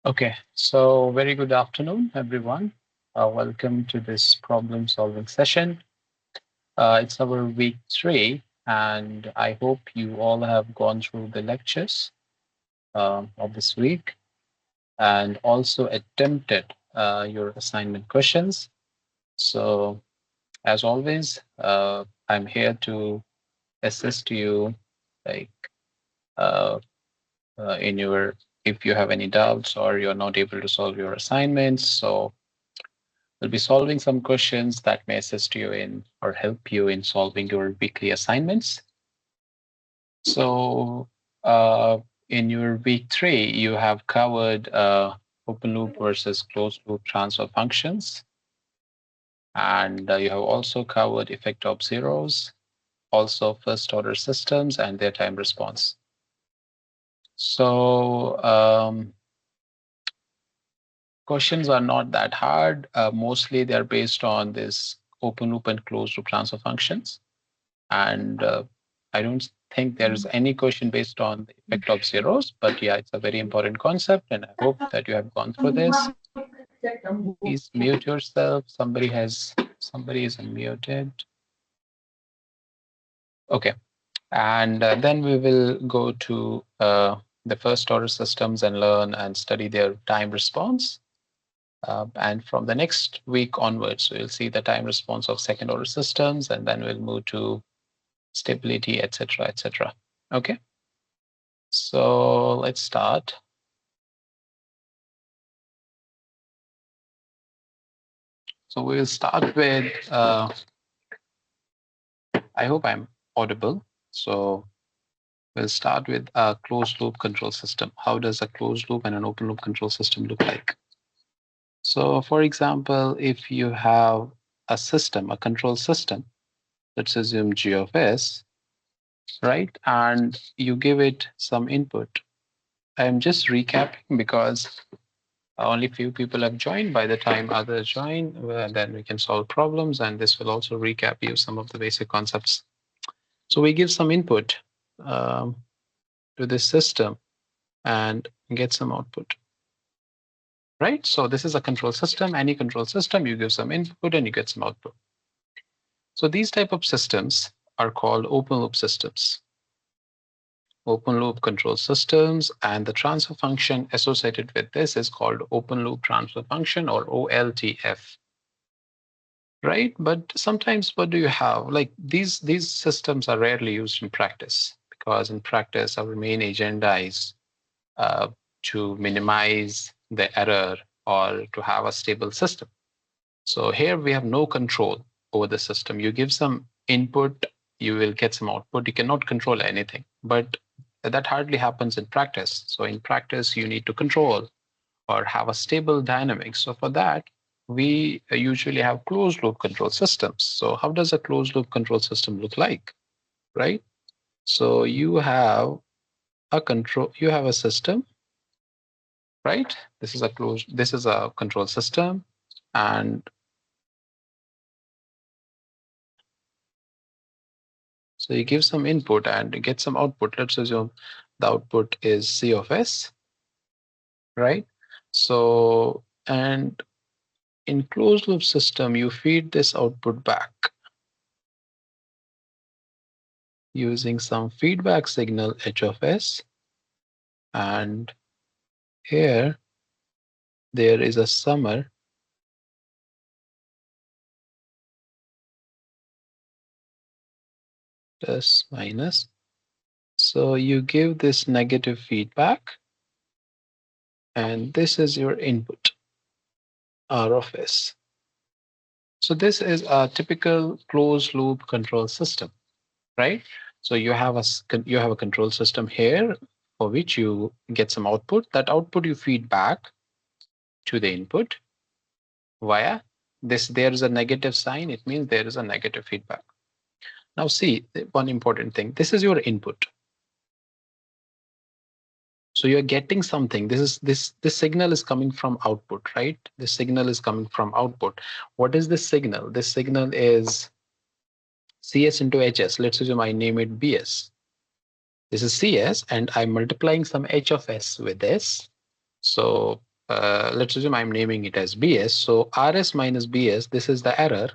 Okay, so very good afternoon, everyone. Welcome to this problem solving session. It's our week 3, and I hope you all have gone through the lectures of this week and also attempted your assignment questions. So, as always, I'm here to assist you, like uh, in your if you have any doubts or you're not able to solve your assignments. So we'll be solving some questions that may assist you in or help you in solving your weekly assignments. So, in your week 3, you have covered open loop versus closed loop transfer functions. And you have also covered effect of zeros, also first order systems and their time response. So, questions are not that hard. Mostly they're based on this open loop and closed loop transfer functions. And I don't think there is any question based on the effect of zeros, but yeah, it's a very important concept, and I hope that you have gone through this. Please mute yourself. Somebody is unmuted. Okay, and then we will go to the first order systems and learn and study their time response. And from the next week onwards, we'll see the time response of second order systems, and then we'll move to stability, etc., etc. Okay. So let's start. So we'll start with, I hope I'm audible. So we'll start with a closed loop control system. How does a closed loop and an open loop control system look like? So for example, if you have a system, a control system, let's assume G of S, right? And you give it some input. I'm just recapping because only few people have joined. By the time others join, then we can solve problems, and this will also recap you some of the basic concepts. So we give some input um, to this system and get some output, right? So this is a control system. Any control system, you give some input and you get some output. So these type of systems are called open loop systems. Open loop control systems, and the transfer function associated with this is called open loop transfer function, or OLTF. Right, but sometimes what do you have, like these systems are rarely used in practice, because in practice our main agenda is to minimize the error or to have a stable system. So here we have no control over the system. You give some input, you will get some output. You cannot control anything, but that hardly happens in practice. So in practice you need to control or have a stable dynamic. So for that, we usually have closed loop control systems. So how does a closed loop control system look like, right? So you have a system, right? This is a control system, and so you give some input and you get some output. Let's assume the output is C of S, right? So, and in closed loop system, you feed this output back using some feedback signal H of S. And here there is a summer plus minus. So you give this negative feedback, and this is your input, R of S. So this is a typical closed loop control system, right? So you have a control system here for which you get some output. That output you feed back to the input via this. There is a negative sign. It means there is a negative feedback. Now see, one important thing. This is your input. So you're getting something. This signal is coming from output, right? This signal is coming from output. What is this signal? This signal is CS into HS. Let's assume I name it BS. This is CS, and I'm multiplying some H of S with this. So let's assume I'm naming it as BS. So RS minus BS, this is the error.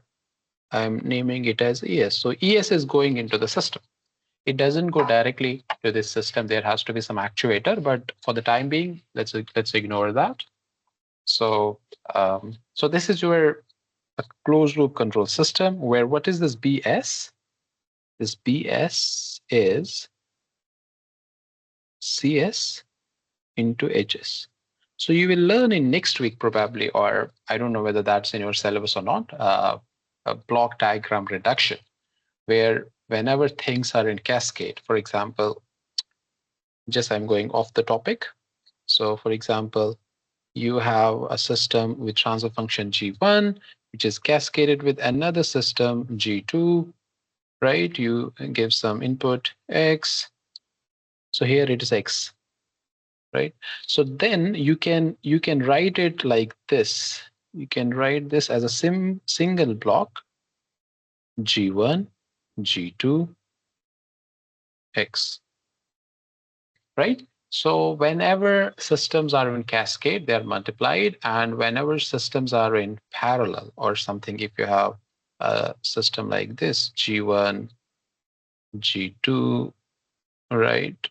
I'm naming it as ES. So ES is going into the system. It doesn't go directly to this system. There has to be some actuator, but for the time being, let's ignore that. So so this is your a closed loop control system where what is this BS? This BS is CS into HS. So you will learn in next week probably, or I don't know whether that's in your syllabus or not, a block diagram reduction, where whenever things are in cascade, for example, just I'm going off the topic. So for example, you have a system with transfer function G1, which is cascaded with another system G2, right? You give some input X. So here it is X, right? So then you can write it like this. You can write this as a single block G1, G2, X, right? So whenever systems are in cascade, they are multiplied, and whenever systems are in parallel or something, if you have a system like this, G1, G2, right?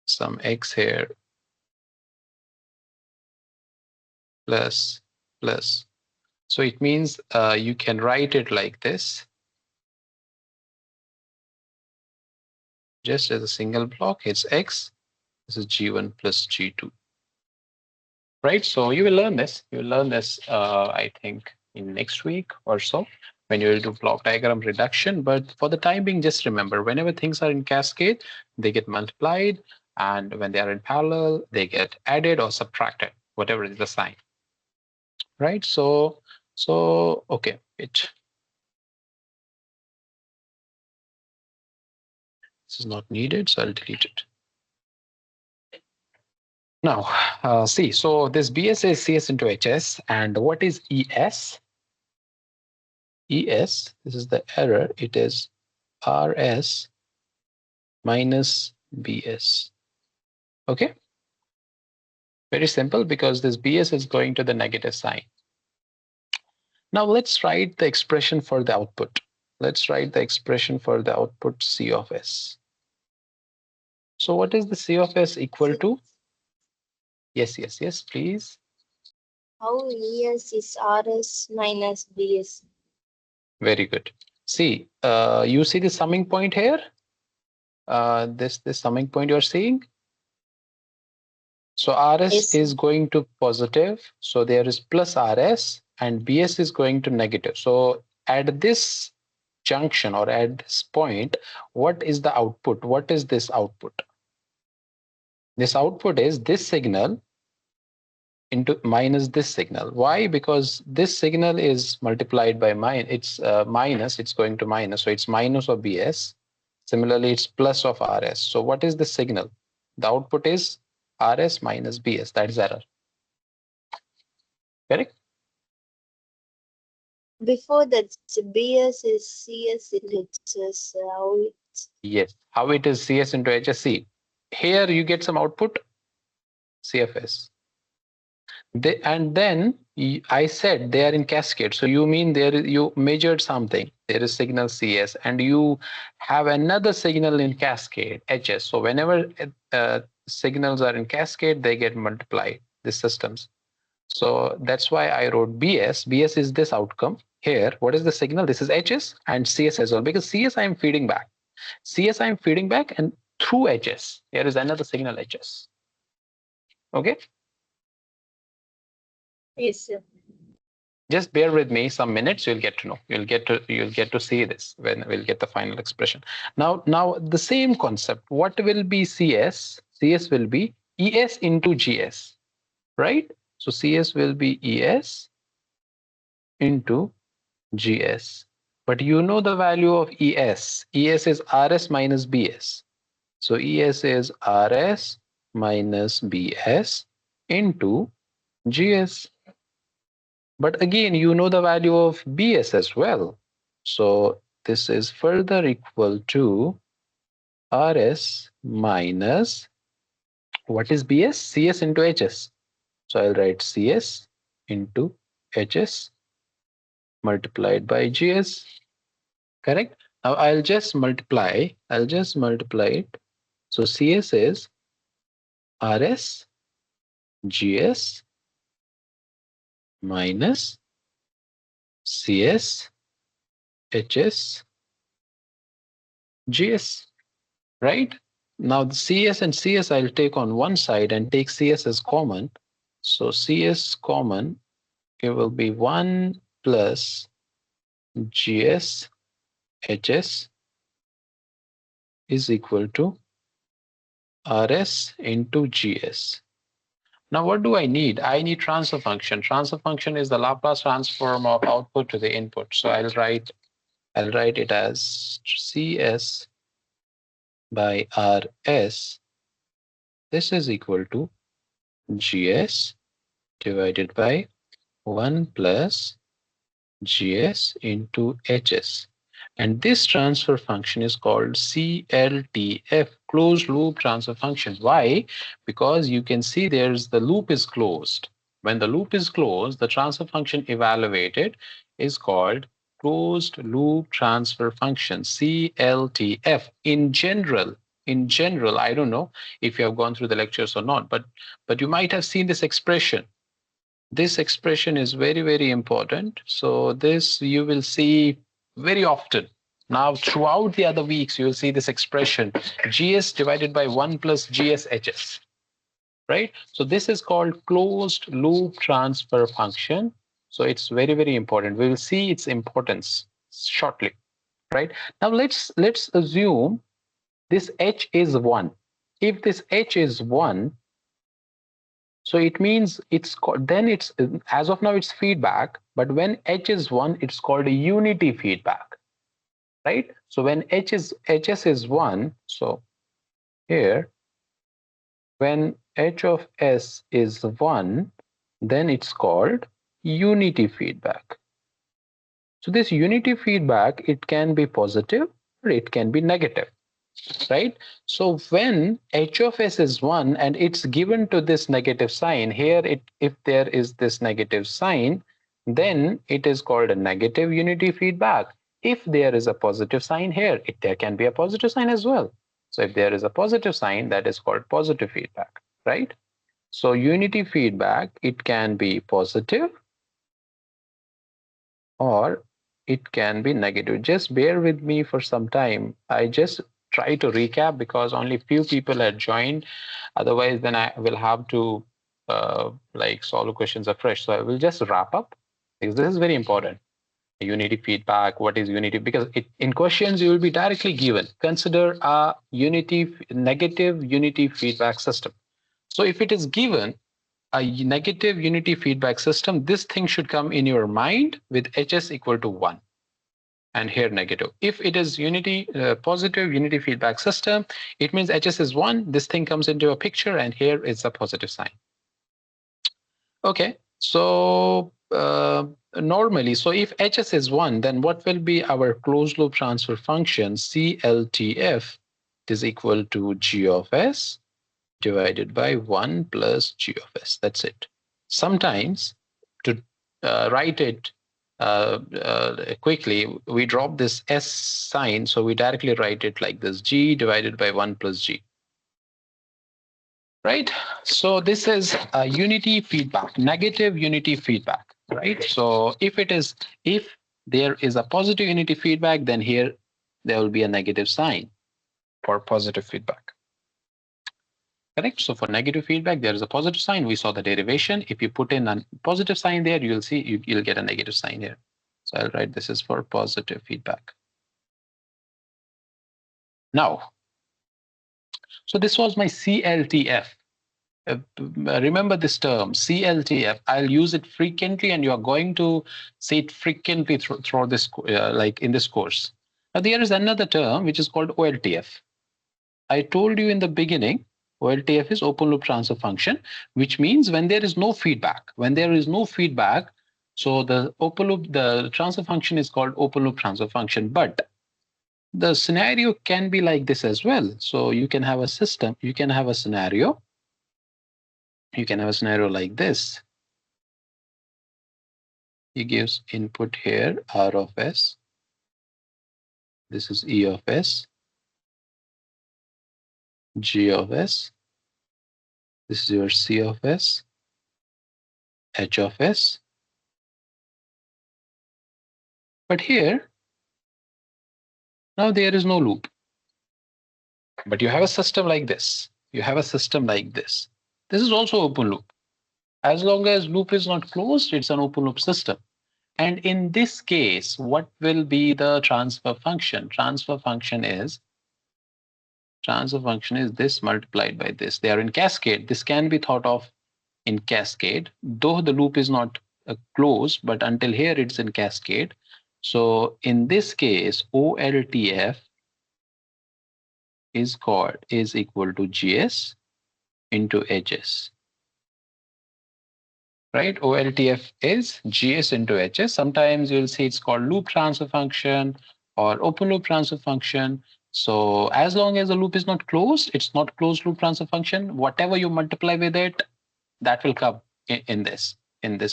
Some X here, plus, plus. So it means you can write it like this, just as a single block. It's X. This is G1 plus G2, right? So you will learn this. You will learn this, I think, in next week or so when you will do block diagram reduction. But for the time being, just remember, whenever things are in cascade, they get multiplied. And when they are in parallel, they get added or subtracted, whatever is the sign, right? So okay, this is not needed, so I'll delete it. Now, see, so this BS is CS into HS, and what is ES? ES, this is the error, it is RS minus BS. Okay, very simple because this BS is going to the negative sign. Now let's write the expression for the output. Let's write the expression for the output C of S. So what is the C of S equal to? Yes, please. How ES is RS minus BS? Very good. See, you see the summing point here? This summing point you're seeing? So RS Yes. is going to positive. So there is plus RS and BS is going to negative. So at this junction or at this point, what is the output? What is this output? This output is this signal into minus this signal. Why? Because this signal is multiplied by it's minus, it's going to minus. So it's minus of BS. Similarly, it's plus of RS. So what is the signal? The output is RS minus BS. That is error. Correct? Before that, BS is CS in HS. How it's Yes. How it is CS into HSC. Here you get some output, CFS. And then I said they are in cascade. So you mean you measured something. There is signal CS, and you have another signal in cascade, HS. So whenever signals are in cascade, they get multiplied. These systems. So that's why I wrote BS. BS is this outcome here. What is the signal? This is HS and CS as well, because CS I am feeding back. CS I am feeding back, and through HS, here is another signal HS. Okay. yes, sir. Just bear with me some minutes. You'll get to know. You'll get to see this when we'll get the final expression. Now the same concept. What will be CS? CS will be ES into GS, right? So CS will be ES into GS. But you know the value of ES. ES is RS minus BS. So ES is RS minus BS into GS. But again, you know the value of BS as well. So this is further equal to RS minus What is BS? CS into HS. So I'll write CS into HS multiplied by GS. Correct? Now I'll just multiply it. So CS is RS GS minus CS HS GS, right? Now the CS and CS I'll take on one side and take CS as common. So CS common, it will be 1 plus GS HS is equal to RS into GS. Now what do I need? I need transfer function. Transfer function is the Laplace transform of output to the input. So I'll write it as CS by RS. This is equal to GS divided by 1 plus GS into HS. And this transfer function is called CLTF, closed loop transfer function. Why? Because you can see there's the loop is closed. When the loop is closed, the transfer function evaluated is called closed loop transfer function, CLTF. In general, I don't know if you have gone through the lectures or not, but you might have seen this expression. This expression is very, very important. So this you will see very often. Now, throughout the other weeks, you will see this expression, GS divided by 1 plus GSHS, right? So this is called closed loop transfer function. So it's very, very important. We will see its importance shortly, right? Now let's assume this H is 1. If this H is 1, so it means it's called, then it's, as of now it's feedback, but when H is 1, it's called a unity feedback, right? So when HS is 1, so here, when H of S is 1, then it's called unity feedback. So this unity feedback, it can be positive or it can be negative, right? So when H of S is 1 and it's given to this negative sign here, if there is this negative sign, then it is called a negative unity feedback. If there is a positive sign here, there can be a positive sign as well. So if there is a positive sign, that is called positive feedback, right? So unity feedback, it can be positive or it can be negative. Just bear with me for some time. I just try to recap because only few people had joined. Otherwise, then I will have to like solve the questions afresh. So I will just wrap up because this is very important. Unity feedback, what is unity? Because in questions, you will be directly given. Consider a negative unity feedback system. So if it is given, a negative unity feedback system, this thing should come in your mind with HS equal to 1 and here negative. If it is positive unity feedback system, it means HS is 1, this thing comes into a picture and here is a positive sign. Okay, so normally, so if HS is 1, then what will be our closed loop transfer function? CLTF is equal to G of S divided by 1 plus G of S. That's it. Sometimes to write it quickly, we drop this S sign. So we directly write it like this, G divided by 1 plus G. Right? So this is a unity feedback, negative unity feedback, right? So if there is a positive unity feedback, then here there will be a negative sign for positive feedback. Correct. So for negative feedback, there is a positive sign. We saw the derivation. If you put in a positive sign there, you'll see you'll get a negative sign here. So I'll write this is for positive feedback. Now, so this was my CLTF. Remember this term, CLTF. I'll use it frequently, and you are going to see it frequently through this, like in this course. Now, there is another term which is called OLTF. I told you in the beginning, OLTF is open loop transfer function, which means when there is no feedback. When there is no feedback, so the transfer function is called open loop transfer function. But the scenario can be like this as well. So you can have a system, you can have a scenario You can have a scenario like this. He gives input here, R of S. This is E of S, G of S. This is your C of S, H of S. But here, now there is no loop. But you have a system like this. You have a system like this. This is also open loop. As long as loop is not closed, it's an open loop system. And in this case, what will be the transfer function? Transfer function is this multiplied by this. They are in cascade. This can be thought of in cascade, though the loop is not closed, but until here it's in cascade. So in this case, OLTF is equal to GS into HS. Right? OLTF is GS into HS. Sometimes you'll see it's called loop transfer function or open loop transfer function. So as long as the loop is not closed, it's not closed loop transfer function. Whatever you multiply with it, that will come in this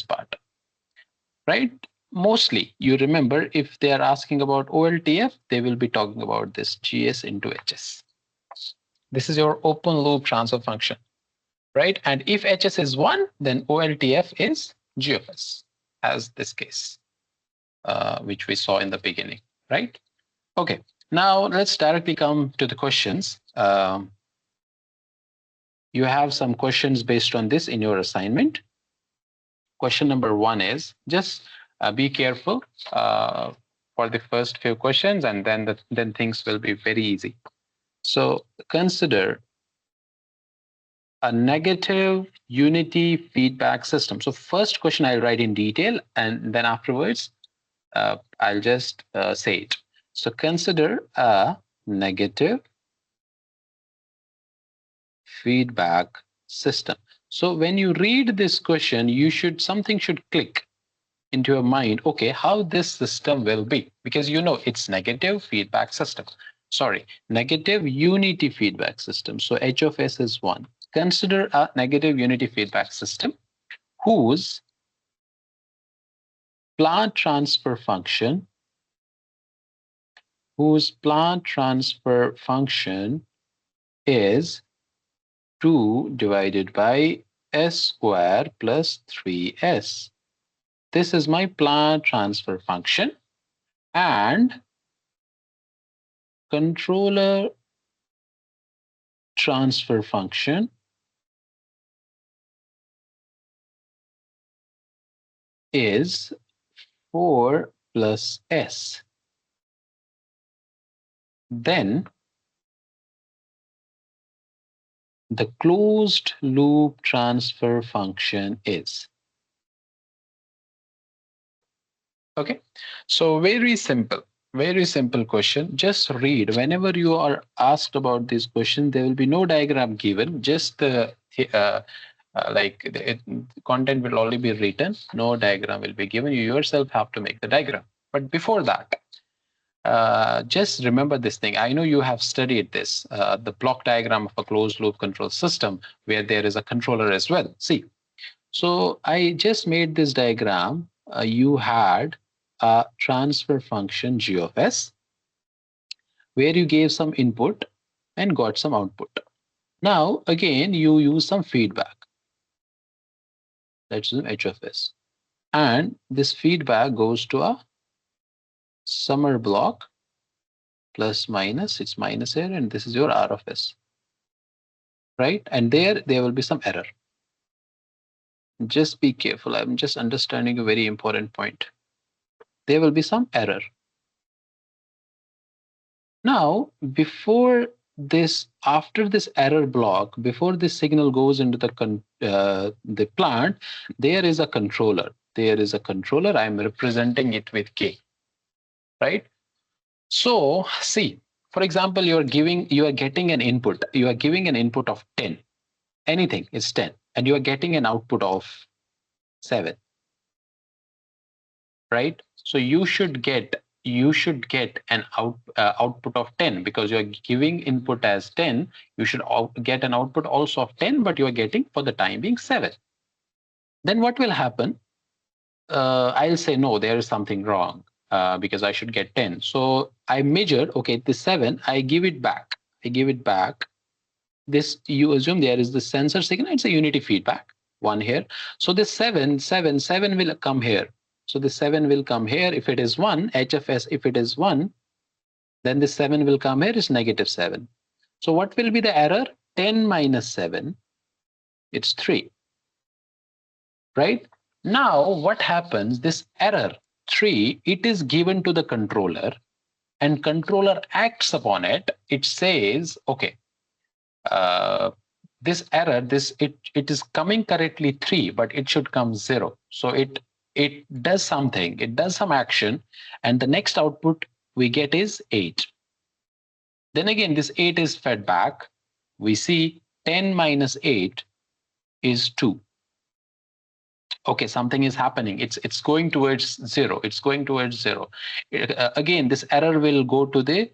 part. Right? Mostly you remember if they are asking about OLTF, they will be talking about this GS into HS. This is your open loop transfer function. Right? And if HS is 1, then OLTF is G of S, as this case, which we saw in the beginning, right? Okay, now let's directly come to the questions. You have some questions based on this in your assignment. Question number 1 is, just be careful for the first few questions, and then things will be very easy. So consider a negative unity feedback system. So first question I'll write in detail, and then afterwards I'll just say it. So consider a negative feedback system. So when you read this question, something should click into your mind. Okay, how this system will be, because you know it's negative feedback system. Sorry, negative unity feedback system. So H of S is 1. Consider a negative unity feedback system whose plant transfer function is 2 divided by S square plus 3S. This is my plant transfer function, and controller transfer function is 4 plus S. Then the closed loop transfer function is. Okay, so very simple question. Just read. Whenever you are asked about this question, there will be no diagram given, just the content will only be written, no diagram will be given. You yourself have to make the diagram. But before that, just remember this thing. I know you have studied this, the block diagram of a closed loop control system where there is a controller as well. See, so I just made this diagram. You had a transfer function G of S where you gave some input and got some output. Now, again, you use some feedback. Let's do H of S. And this feedback goes to a summer block plus minus, it's minus here, and this is your R of S. Right? And there will be some error. Just be careful. I'm just understanding a very important point. There will be some error. Now, after this error block, before this signal goes into the plant, there is a controller. I'm representing it with K, right? So see, for example, you are getting an input. You are giving an input of 10. Anything is 10, and you are getting an output of 7. Right? So you should get you should get an output of 10 because you're giving input as 10. You should get an output also of 10, but you're getting for the time being 7. Then what will happen? I'll say no, there is something wrong because I should get 10. So I measured, okay, the 7, I give it back. I give it back. This, you assume there is the sensor signal, it's a unity feedback, 1 here. So this 7 will come here. So the 7 will come here. If it is 1, HFS, if it is 1, then the 7 will come here is -7. So what will be the error? 10 minus 7, it's 3, right? Now what happens? This error 3, it is given to the controller and controller acts upon it. It says, okay, this error, it is coming correctly 3, but it should come 0. So it does something, it does some action, and the next output we get is 8. Then again, this 8 is fed back. We see 10 minus 8 is 2. Okay, something is happening. It's going towards 0. It's going towards 0. Again, this error will go to the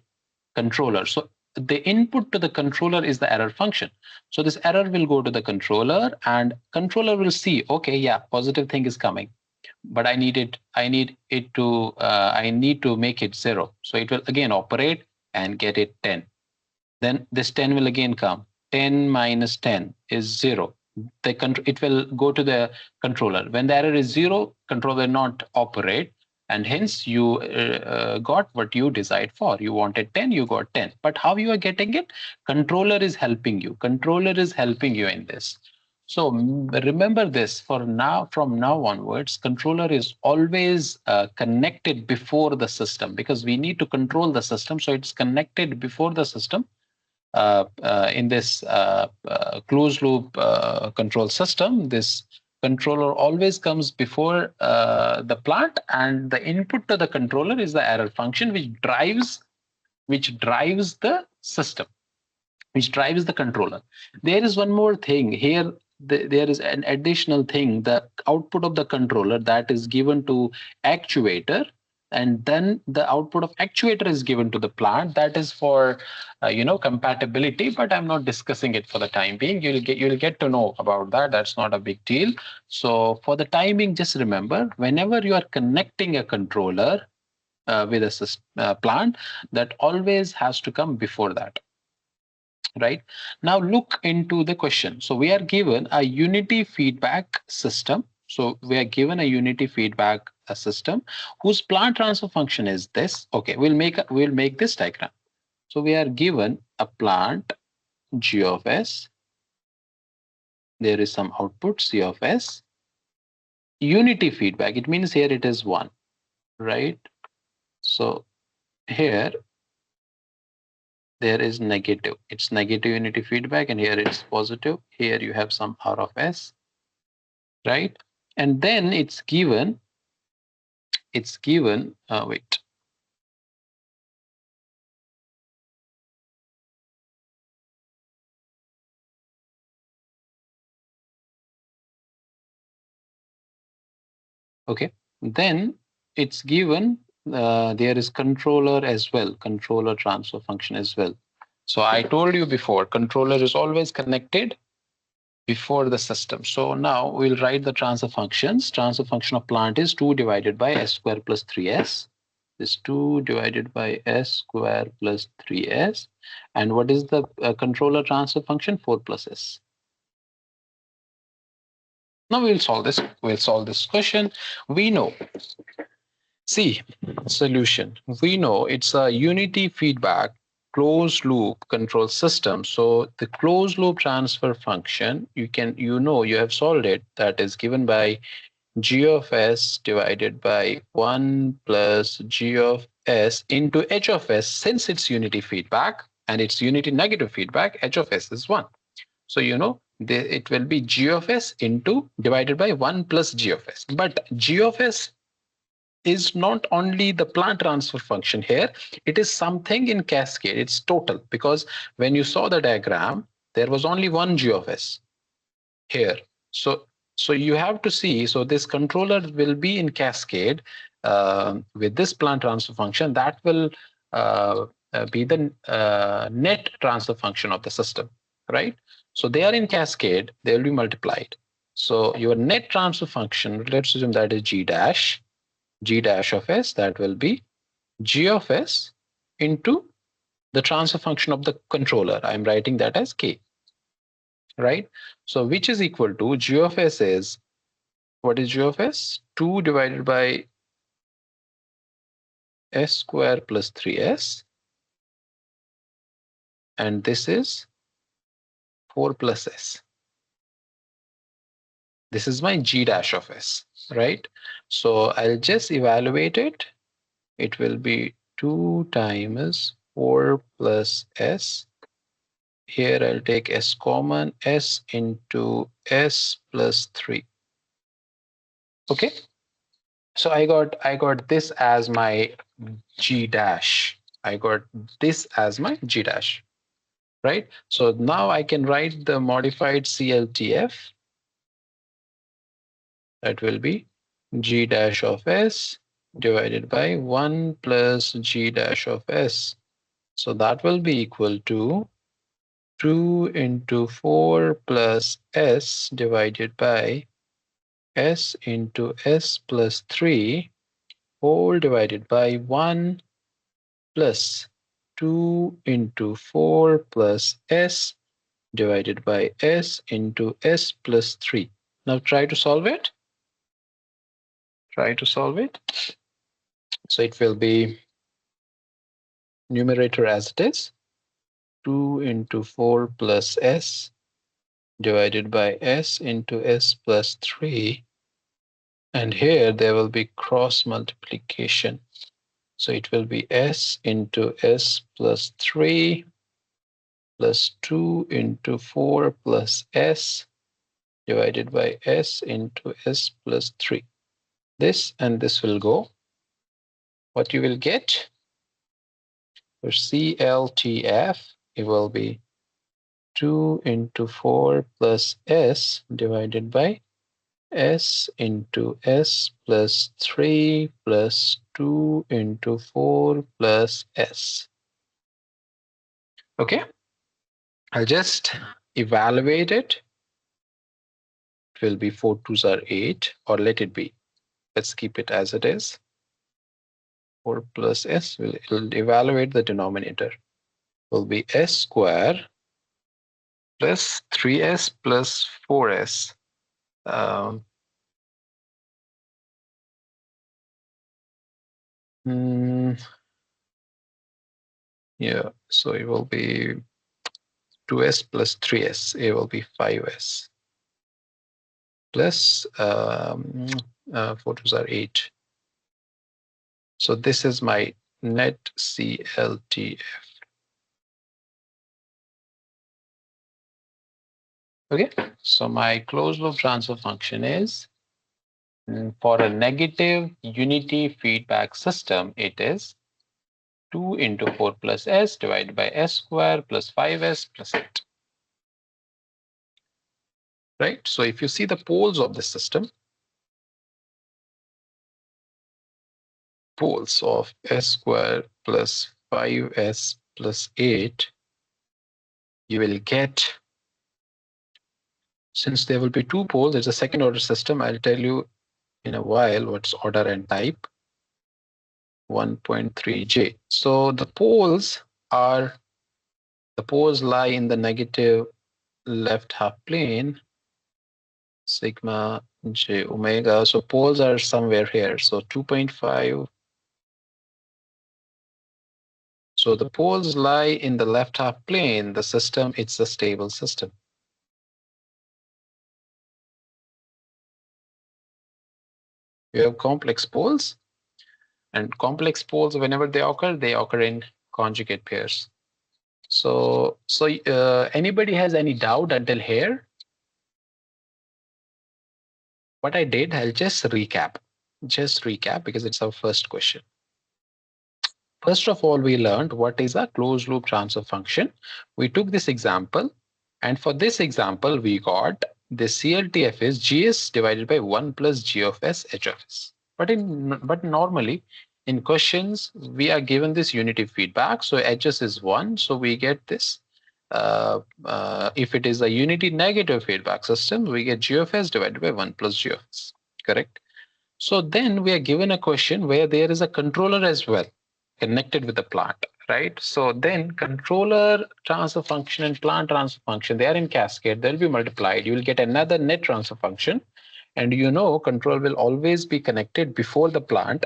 controller. So the input to the controller is the error function. So this error will go to the controller and controller will see, okay, yeah, positive thing is coming, but I need to make it 0. So it will again operate and get it 10. Then this 10 will again come. 10 minus 10 is 0. It will go to the controller. When the error is 0, controller will not operate, and hence you got what you decide for. You wanted 10, you got 10. But how you are getting it? Controller is helping you. Controller is helping you in this. So remember this, for now, from now onwards, controller is always connected before the system, because we need to control the system. So it's connected before the system. In this closed loop control system, this controller always comes before the plant, and the input to the controller is the error function, which drives the system, which drives the controller. There is one more thing here. There is an additional thing, the output of the controller that is given to actuator, and then the output of actuator is given to the plant. That is for compatibility, but I'm not discussing it for the time being. You'll get to know about that. That's not a big deal. So for the time being, just remember, whenever you are connecting a controller with a plant, that always has to come before that. Right, now look into the question. So we are given a unity feedback system. So we are given a unity feedback system whose plant transfer function is this. Okay, we'll make this diagram. So we are given a plant G of S. There is some output C of S. Unity feedback, it means here it is 1, right? So here there is negative. It's negative unity feedback, and here it's positive. Here you have some R of S, right? And then it's given, wait. Okay, then it's given, there is controller as well, controller transfer function as well. So I told you before, controller is always connected before the system. So now we'll write the transfer functions. Transfer function of plant is 2 divided by S square plus 3S. This 2 divided by S square plus 3S. And what is the controller transfer function? 4 plus S. Now we'll solve this. We'll solve this question. We know, see, solution. We know it's a unity feedback closed loop control system. So the closed loop transfer function, you have solved it. That is given by G of S divided by 1 plus G of S into H of S. Since it's unity feedback and it's unity negative feedback, H of S is 1. So it will be G of S into divided by 1 plus G of S. But G of S is not only the plant transfer function here, it is something in cascade. It's total, because when you saw the diagram, there was only one G of S here. So you have to see, so this controller will be in cascade. with this plant transfer function, that will be the net transfer function of the system, right? So they are in cascade, they will be multiplied. So your net transfer function, let's assume that is g dash of s, that will be g of s into the transfer function of the controller. I'm writing that as k, right? So which is equal to g of s is, what is g of s? 2 divided by s square plus 3s, and this is 4 plus s. This is my g dash of s, right? So I'll just evaluate it. It will be 2 times 4 plus s. Here I'll take s common, s into s plus 3. Okay. So I got this as my g dash. I got this as my g dash, right? So now I can write the modified CLTF. That will be g dash of s divided by 1 plus g dash of s. So that will be equal to 2 into 4 plus s divided by s into s plus 3 whole divided by 1 plus 2 into 4 plus s divided by s into s plus 3. Now try to solve it. Try to solve it. So it will be numerator as it is, 2 into 4 plus s divided by s into s plus 3. And here there will be cross multiplication. So it will be s into s plus 3 plus 2 into 4 plus s divided by s into s plus 3. This and this will go. What you will get for CLTF, it will be 2 into 4 plus s divided by s into s plus 3 plus 2 into 4 plus s. Okay, I'll just evaluate it. It will be 4 twos are 8, or let it be. Let's keep it as it is. 4 plus s will evaluate the denominator. Will be s square plus 3s plus 4s. Yeah, so it will be 2s plus 3s. It will be 5s plus 4 twos are 8. So this is my net CLTF. Okay, so my closed loop transfer function is, for a negative unity feedback system, it is 2 into 4 plus s divided by s square plus 5s plus 8. Right? So if you see the poles of the system, poles of s square plus 5s plus 8, you will get, since there will be 2 poles, there's a second order system. I'll tell you in a while what's order and type. 1.3j. So the poles lie in the negative left half plane, sigma j omega. So poles are somewhere here. So 2.5. So the poles lie in the left half plane. The system, it's a stable system. You have complex poles, and complex poles, whenever they occur in conjugate pairs. So anybody has any doubt until here? What I did, I'll just recap. Just recap because it's our first question. First of all, we learned what is a closed loop transfer function. We took this example, and for this example, we got the CLTF is GS divided by 1 plus G of S H of S. But normally in questions we are given this unity feedback. So HS is 1. So we get this. If it is a unity negative feedback system, we get G of S divided by 1 plus G of S. Correct. So then we are given a question where there is a controller as well connected with the plant, right? So then controller transfer function and plant transfer function, they are in cascade, they'll be multiplied. You will get another net transfer function. And you know, control will always be connected before the plant.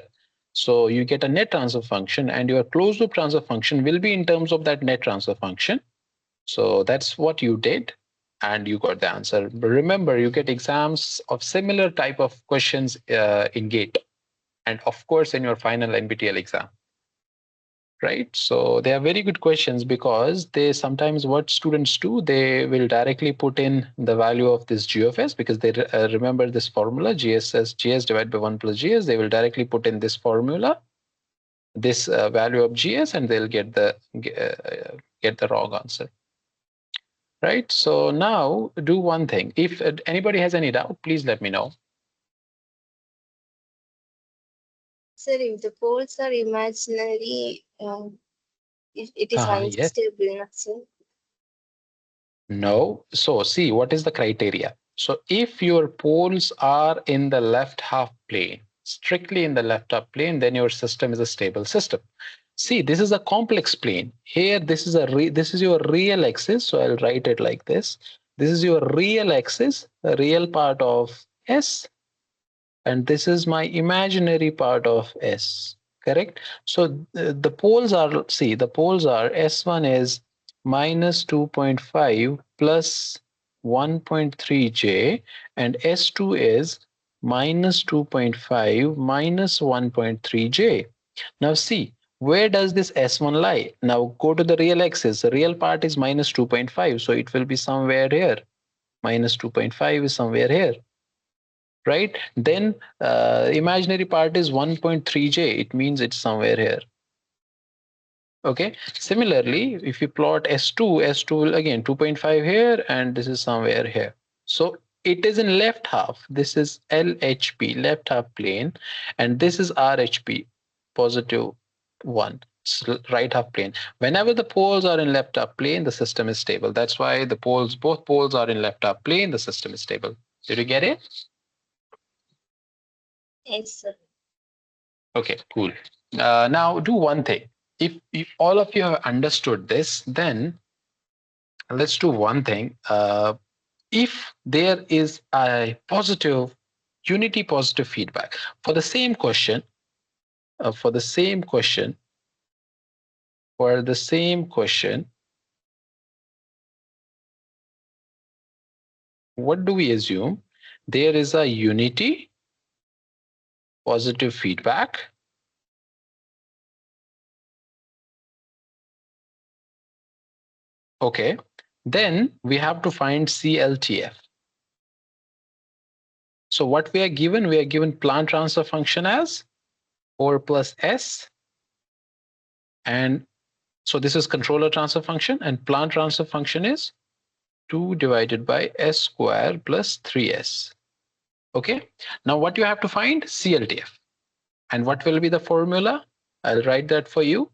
So you get a net transfer function and your closed loop transfer function will be in terms of that net transfer function. So that's what you did and you got the answer. But remember, you get exams of similar type of questions in GATE and of course in your final NPTEL exam, right? So they are very good questions because they sometimes what students do, they will directly put in the value of this G of S because they remember this formula GS divided by 1 plus GS. They will directly put in this formula, this value of GS, and they'll get the wrong answer. Right. So now do one thing. If anybody has any doubt, please let me know. Sir, if the poles are imaginary, it is Yes. unstable, sir. No. So see, what is the criteria? So if your poles are in the left half plane, strictly in the left half plane, then your system is a stable system. See, this is a complex plane. Here, this is your real axis. So I'll write it like this. This is your real axis, the real part of S, and this is my imaginary part of S, correct? So the poles are, see, the poles are S1 is minus 2.5 plus 1.3J and S2 is minus 2.5 minus 1.3J. Now see, where does this S1 lie? Now go to the real axis. The real part is minus 2.5. So it will be somewhere here. Minus 2.5 is somewhere here, right? Then imaginary part is 1.3J. It means it's somewhere here. Okay. Similarly, if you plot S2 will again 2.5 here, and this is somewhere here. So it is in left half. This is LHP, left half plane, and this is RHP, positive one, right half plane. Whenever the poles are in left half plane, the system is stable. That's why both poles are in left half plane, the system is stable. Did you get it? Yes, sir. Okay, cool. Now do one thing. If all of you have understood this, then let's do one thing. If there is a positive, unity positive feedback for the same question, for the same question, for the same question, what do we assume? There is a unity positive feedback. Okay, then we have to find CLTF. So what we are given plant transfer function as 4 plus S. And so this is controller transfer function, and plant transfer function is 2 divided by S square plus 3S. Okay. Now what you have to find? CLTF. And what will be the formula? I'll write that for you.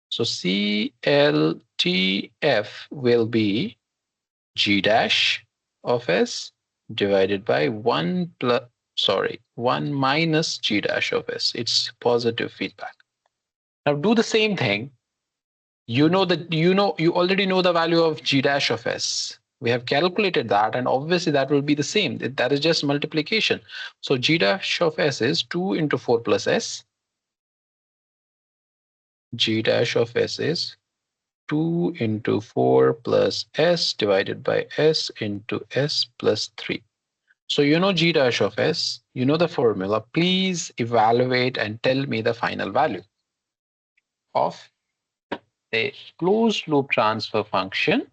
So CLTF will be G dash of S divided by 1 minus G dash of S. It's positive feedback. Now do the same thing. You already know the value of G dash of S. We have calculated that, and obviously that will be the same. That is just multiplication. So G dash of S is 2 into 4 plus S. G dash of S is 2 into 4 plus S divided by S into S plus 3. So you know G dash of S, you know the formula. Please evaluate and tell me the final value of a closed loop transfer function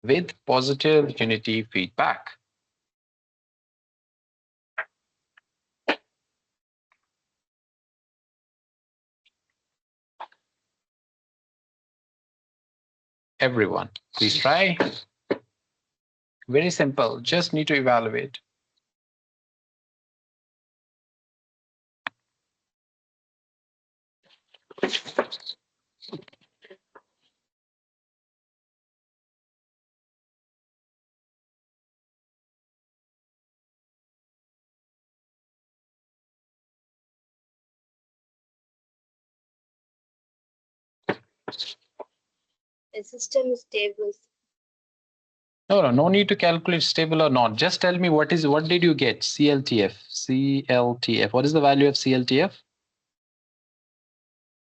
with positive unity feedback. Everyone, please try. Very simple, just need to evaluate. A system is stable. No, no, no need to calculate stable or not. Just tell me what did you get? CLTF. CLTF. What is the value of CLTF?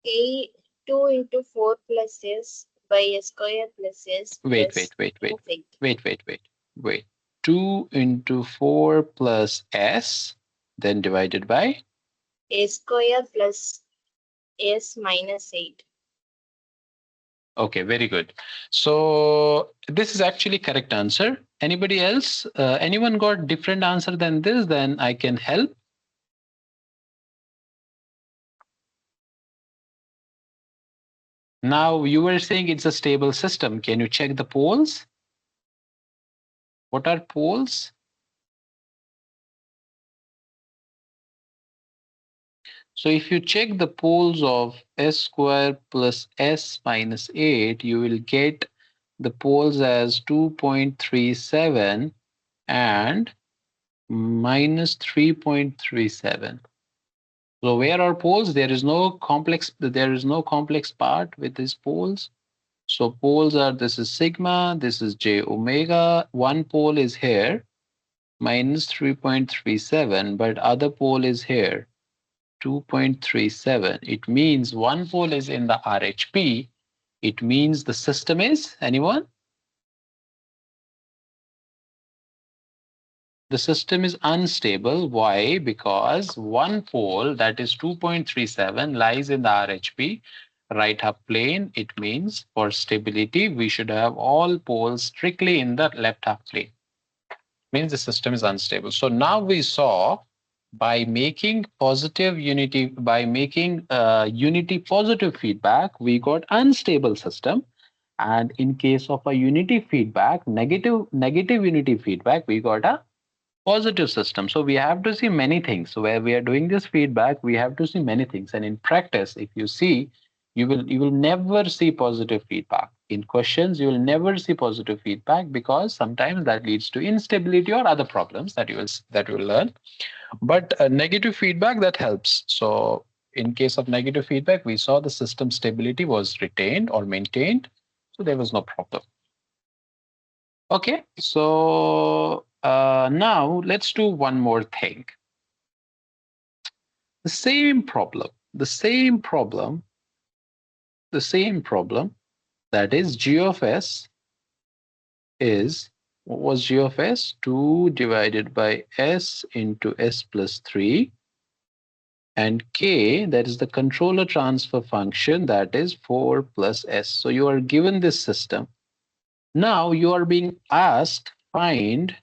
A 2 into 4 plus S by a square plus S Wait, plus wait, wait, wait, of 8. wait. 2 into 4 plus S, then divided by. A square plus S minus 8. Okay, very good. So this is actually correct answer. Anybody else? Anyone got different answer than this? Then I can help. Now you were saying it's a stable system. Can you check the poles? What are poles? So if you check the poles of S square plus S minus 8, you will get the poles as 2.37 and minus 3.37. So where are poles? There is no complex part with these poles. So poles are, this is sigma, this is j omega. One pole is here, minus 3.37, but other pole is here, 2.37. It means one pole is in the RHP. It means the system is, anyone? The system is unstable. Why? Because one pole, that is 2.37, lies in the RHP, right half plane. It means for stability, we should have all poles strictly in the left half plane. Means the system is unstable. So now we saw by making unity positive feedback, we got unstable system. And in case of a unity feedback, negative unity feedback, we got a positive system. So we have to see many things. So where we are doing this feedback, we have to see many things. And in practice, if you see, you will never see positive feedback. In questions, you will never see positive feedback because sometimes that leads to instability or other problems that you will learn. But negative feedback, that helps. So in case of negative feedback, we saw the system stability was retained or maintained. So there was no problem. Okay, so now let's do one more thing. The same problem, the same problem, the same problem, that is g of s is, what was g of s? 2 divided by s into s plus 3, and k, that is the controller transfer function, that is 4 plus s. So you are given this system. Now you are being asked find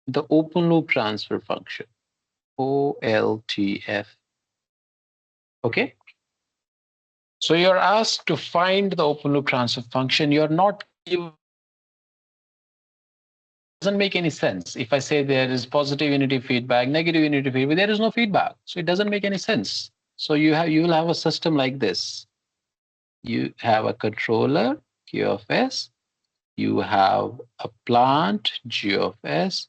the open loop transfer function, OLTF. Okay. So you're asked to find the open loop transfer function. You're not given, doesn't make any sense. If I say there is positive unity feedback, negative unity feedback, there is no feedback. So it doesn't make any sense. So you will have a system like this. You have a controller, Q of S. You have a plant, G of S.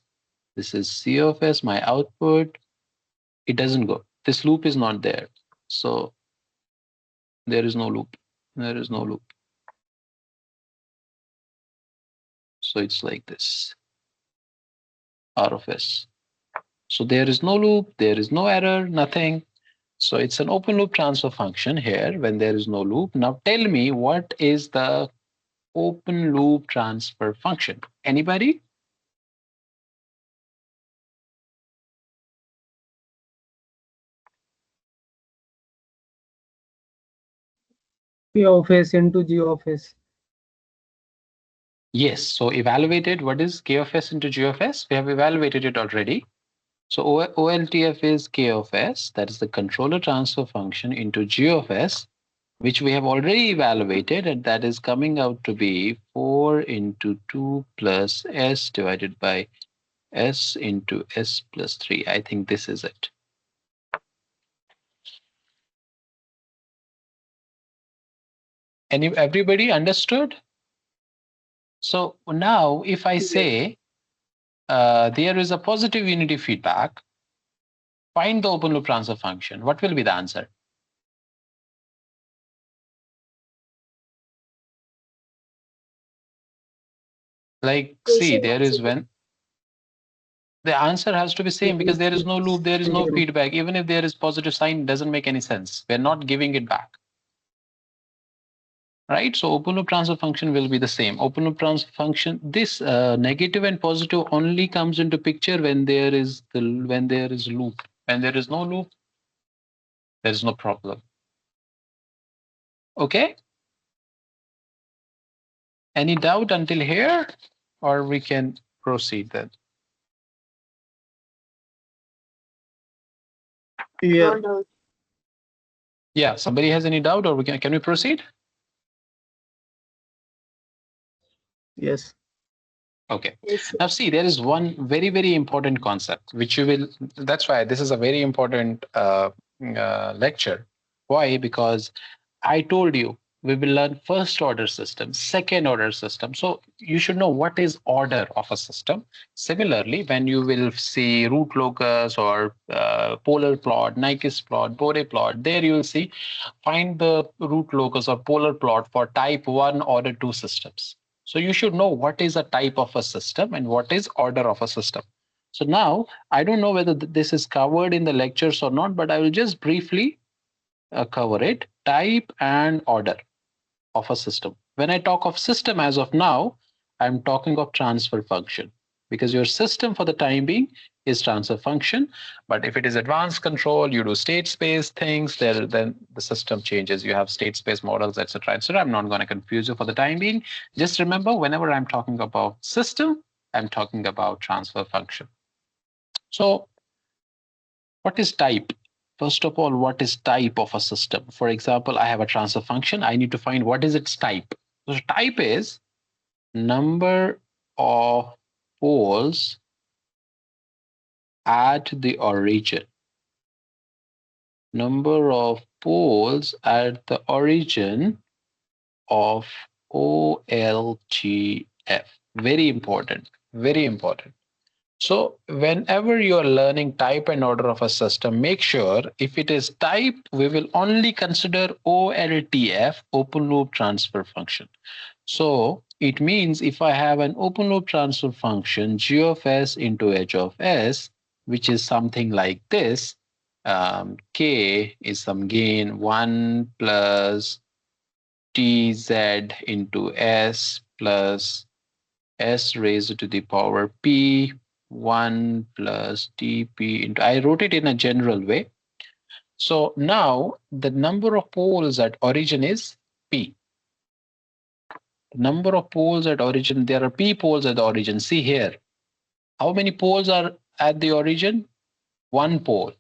This is C of S, my output. It doesn't go. This loop is not there. So there is no loop. There is no loop. So it's like this, R of S. So there is no loop, there is no error, nothing. So it's an open loop transfer function here when there is no loop. Now tell me, what is the open loop transfer function? Anybody? P of S into G of S. Yes. So evaluated, what is K of S into G of S? We have evaluated it already. So OLTF is K of S, that is the controller transfer function, into G of S, which we have already evaluated, and that is coming out to be 4 into 2 plus S divided by S into S plus 3. I think this is it. Everybody understood? So now if I say there is a positive unity feedback, find the open loop transfer function, what will be the answer? Like, see, Question there is answer. when the answer has to be same because there is no loop, there is no feedback. Even if there is positive sign, it doesn't make any sense. We're not giving it back. Right? So open loop transfer function will be the same. Open loop transfer function, this negative and positive only comes into picture when there is loop. When there is no loop, there is no problem. Okay? Any doubt until here? Or we can proceed then. No Here, doubt. Yeah, somebody has any doubt or can we proceed? yes, Okay. Yes. Now see, there is one very, very important concept, which you will, that's why this is a very important lecture. Why? Because I told you we will learn first order system, second order system. So you should know what is order of a system. Similarly, when you will see root locus or polar plot, Nyquist plot, Bore plot, there you will see find the root locus or polar plot for type 1 order 2 systems. So you should know what is a type of a system and what is order of a system. So now I don't know whether this is covered in the lectures or not, but I will just briefly cover it. Type and order of a system. When I talk of system as of now, I'm talking of transfer function because your system for the time being is transfer function. But if it is advanced control, you do state space things, then the system changes. You have state space models, etc., etc. I'm not going to confuse you for the time being. Just remember, whenever I'm talking about system, I'm talking about transfer function. So what is type? First of all, what is type of a system? For example, I have a transfer function. I need to find what is its type. So type is number of poles at the origin. Number of poles at the origin of OLTF. Very important. Very important. So whenever you are learning type and order of a system, make sure if it is type, we will only consider OLTF, open loop transfer function. So it means if I have an open loop transfer function, G of S into H of S, which is something like this, K is some gain 1 plus TZ into S plus S raised to the power P 1 plus TP into, I wrote it in a general way. So now the number of poles at origin is P. Number of poles at origin, there are P poles at the origin. See here, how many poles are at the origin? One pole,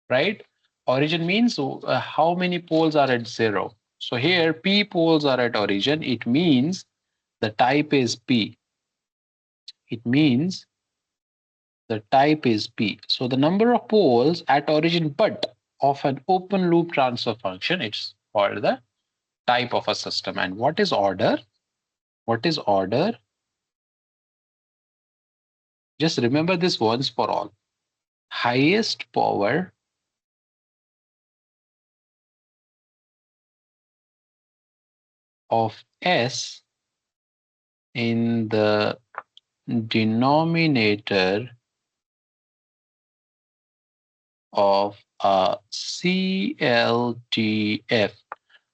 right? Origin means how many poles are at 0. So here P poles are at origin. It means the type is P. It means the type is P. So the number of poles at origin but of an open loop transfer function, it's called the type of a system. And what is order? What is order? Just remember this once for all. Highest power of S in the denominator of a CLTF.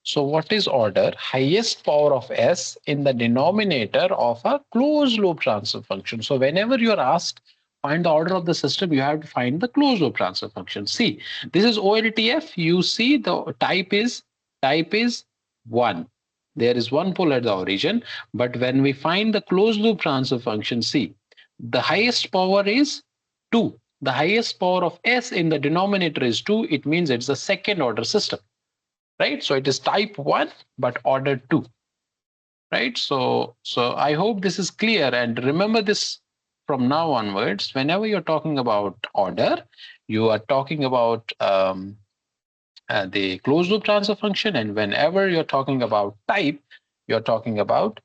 So what is order? Highest power of S in the denominator of a closed loop transfer function. So whenever you are asked find the order of the system, you have to find the closed loop transfer function. See, this is OLTF. You see the type is 1. There is one pole at the origin. But when we find the closed loop transfer function, see, the highest power is 2. The highest power of S in the denominator is 2. It means it's a second order system, right? So it is type 1 but order 2, right? So I hope this is clear, and remember this from now onwards. Whenever you're talking about order, you are talking about the closed loop transfer function, and whenever you're talking about type, you're talking about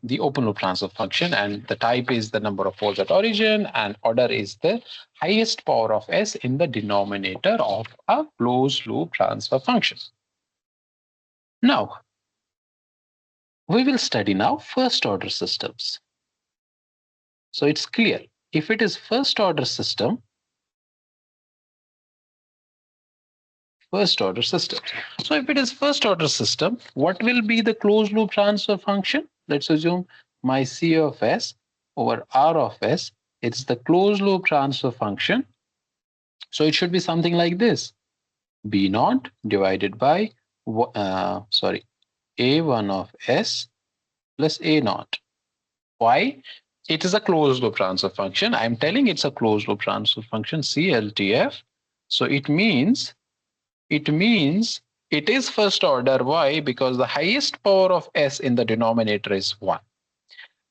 the open loop transfer function, and the type is the number of poles at origin, and order is the highest power of s in the denominator of a closed loop transfer function. Now, we will study now first order systems. So it's clear, if it is first order system, So if it is first order system, what will be the closed loop transfer function? Let's assume my C of S over R of S. It's the closed loop transfer function. So it should be something like this. B naught divided by, A1 of S plus A naught. Why? It is a closed loop transfer function. I'm telling it's a closed loop transfer function, CLTF. So it means it is first order. Why? Because the highest power of s in the denominator is 1.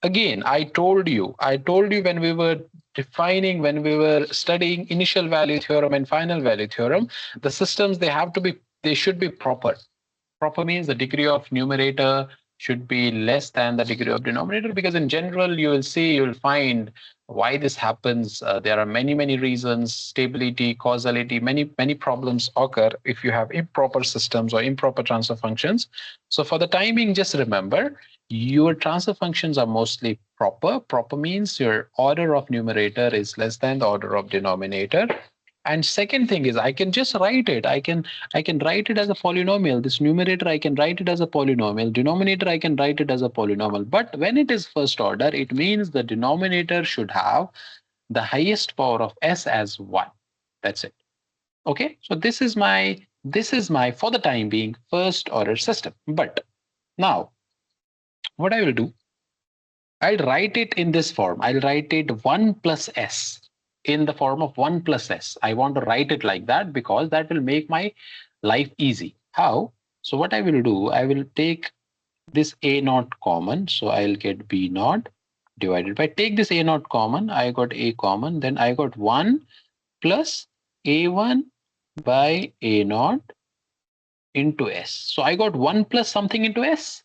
Again, I told you when we were when we were studying initial value theorem and final value theorem, the systems, they should be proper. Proper means the degree of numerator should be less than the degree of denominator, because in general you'll find why this happens. There are many reasons: stability, causality, many problems occur if you have improper systems or improper transfer functions. So for the timing, just remember your transfer functions are mostly proper. Proper means your order of numerator is less than the order of denominator. And second thing is, I can just write it. I can write it as a polynomial. This numerator, I can write it as a polynomial. Denominator, I can write it as a polynomial. But when it is first order, it means the denominator should have the highest power of s as 1. That's it. Okay. So this is my, for the time being, first order system. But now, what I will do, I'll write it in this form. I'll write it 1 plus s. In the form of 1 plus s. I want to write it like that because that will make my life easy. How? So what I will do, I will take this a naught common. So I'll get b naught divided by, take this a naught common. I got a common. Then I got 1 plus a1 by a naught into s. So I got 1 plus something into s.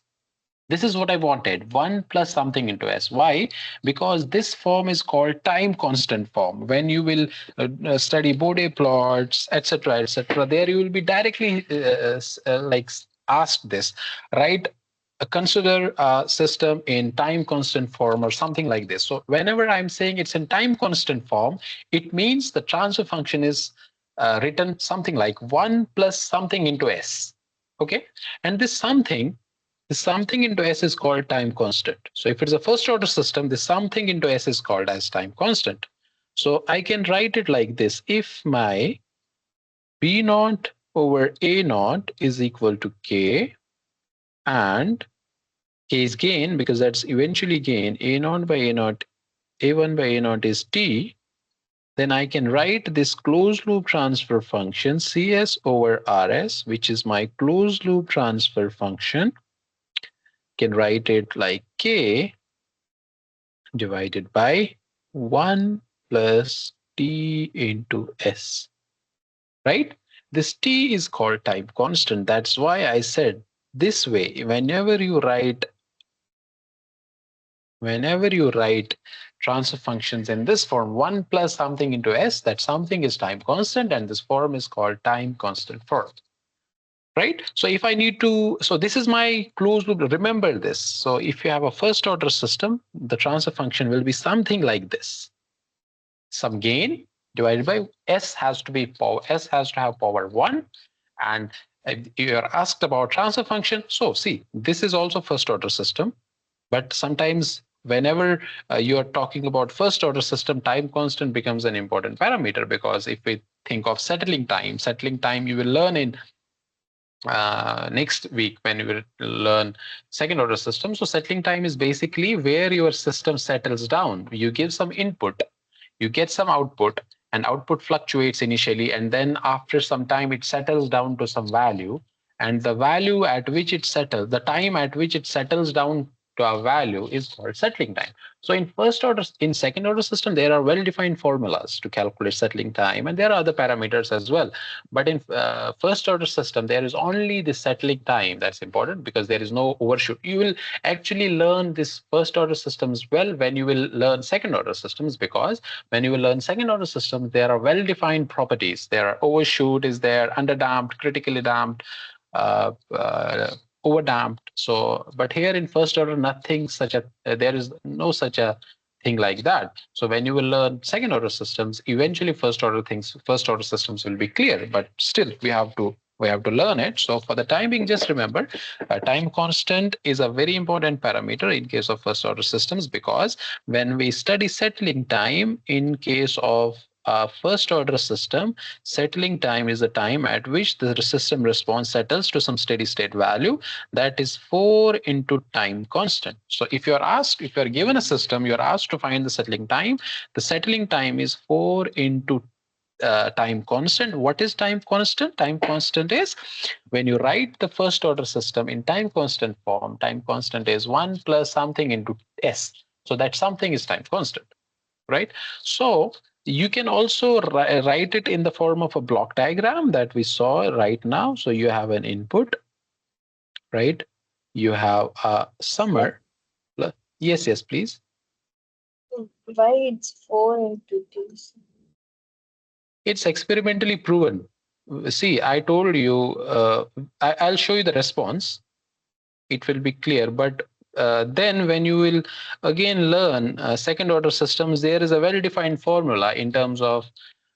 This is what I wanted, 1 plus something into s. Why? Because this form is called time constant form. When you will study Bode plots, etc., there you will be directly like asked this, right? Consider a system in time constant form or something like this. So whenever I'm saying it's in time constant form, it means the transfer function is written something like 1 plus something into s. Okay, and this something into s is called time constant. So if it's a first order system, this something into s is called as time constant. So I can write it like this. If my b naught over a naught is equal to k, and k is gain because that's eventually gain, a naught by a naught, a1 by a naught is t, then I can write this closed loop transfer function cs over rs, which is my closed loop transfer function. Can write it like k divided by 1 plus t into s, right? This t is called time constant. That's why I said this way. Whenever you write transfer functions in this form, 1 plus something into s, that something is time constant, and this form is called time constant form. Right? So if I need to, so this is my closed loop. Remember this. So if you have a first order system, the transfer function will be something like this. Some gain divided by s has to have power 1. And if you are asked about transfer function, so see, this is also first order system. But sometimes whenever you are talking about first order system, time constant becomes an important parameter, because if we think of settling time you will learn in next week when you will learn second order system. So settling time is basically where your system settles down. You give some input, you get some output, and output fluctuates initially, and then after some time it settles down to some value, and the value at which it settles, the time at which it settles down to a value is called settling time. So in second order system, there are well-defined formulas to calculate settling time, and there are other parameters as well. But in first order system, there is only the settling time that's important because there is no overshoot. You will actually learn this first order systems well when you will learn second order systems, because when you will learn second order systems, there are well-defined properties. There are overshoot is there, underdamped, critically damped, uh, uh, overdamped. So, but here in first order, nothing such a there is no such a thing like that. So when you will learn second order systems, eventually first order systems will be clear. But still, we have to learn it. So for the time being, just remember, time constant is a very important parameter in case of first order systems, because when we study settling time in case of a first order system, settling time is the time at which the system response settles to some steady state value, that is 4 into time constant. So if you're given a system, you're asked to find the settling time. The settling time is 4 into time constant. What is time constant? Time constant is when you write the first order system in time constant form, time constant is 1 plus something into s. So that something is time constant, right? So you can also write it in the form of a block diagram that we saw right now. So you have an input, right? You have a Sir, summer. Yes, please. why it's 4 into 2? It's experimentally proven. See, I told you, I'll show you the response. It will be clear. But then when you will again learn second order systems, there is a well-defined formula in terms of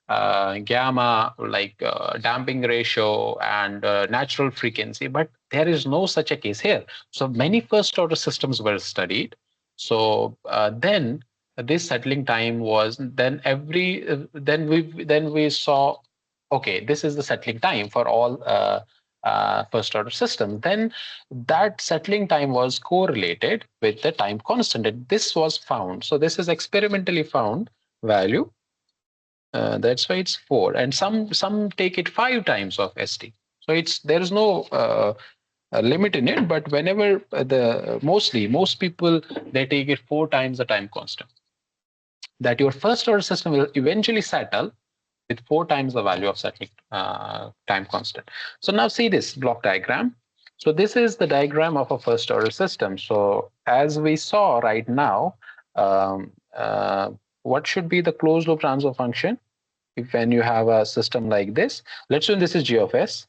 gamma, like damping ratio and natural frequency, but there is no such a case here. So many first order systems were studied. So then this settling time was then we saw, okay, this is the settling time for all first order systems. Then that settling time was correlated with the time constant, and this was found. So this is experimentally found value. That's why it's 4, and some take it 5 times of st. So there is no limit in it, but whenever most people, they take it 4 times the time constant. That your first order system will eventually settle with 4 times the value of settling time constant. So now see this block diagram. So this is the diagram of a first order system. So as we saw right now, what should be the closed loop transfer function? If when you have a system like this, let's assume this is g of s,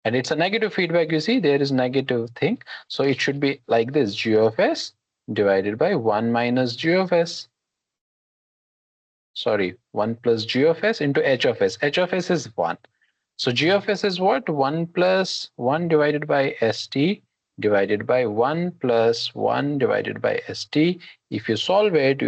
and it's a negative feedback. You see there is negative thing, so it should be like this: g of s divided by 1 minus g of s, sorry, 1 plus g of s into h of s. H of s is 1, so g of s is what? 1 plus 1 divided by st divided by 1 plus 1 divided by st. If you solve it, you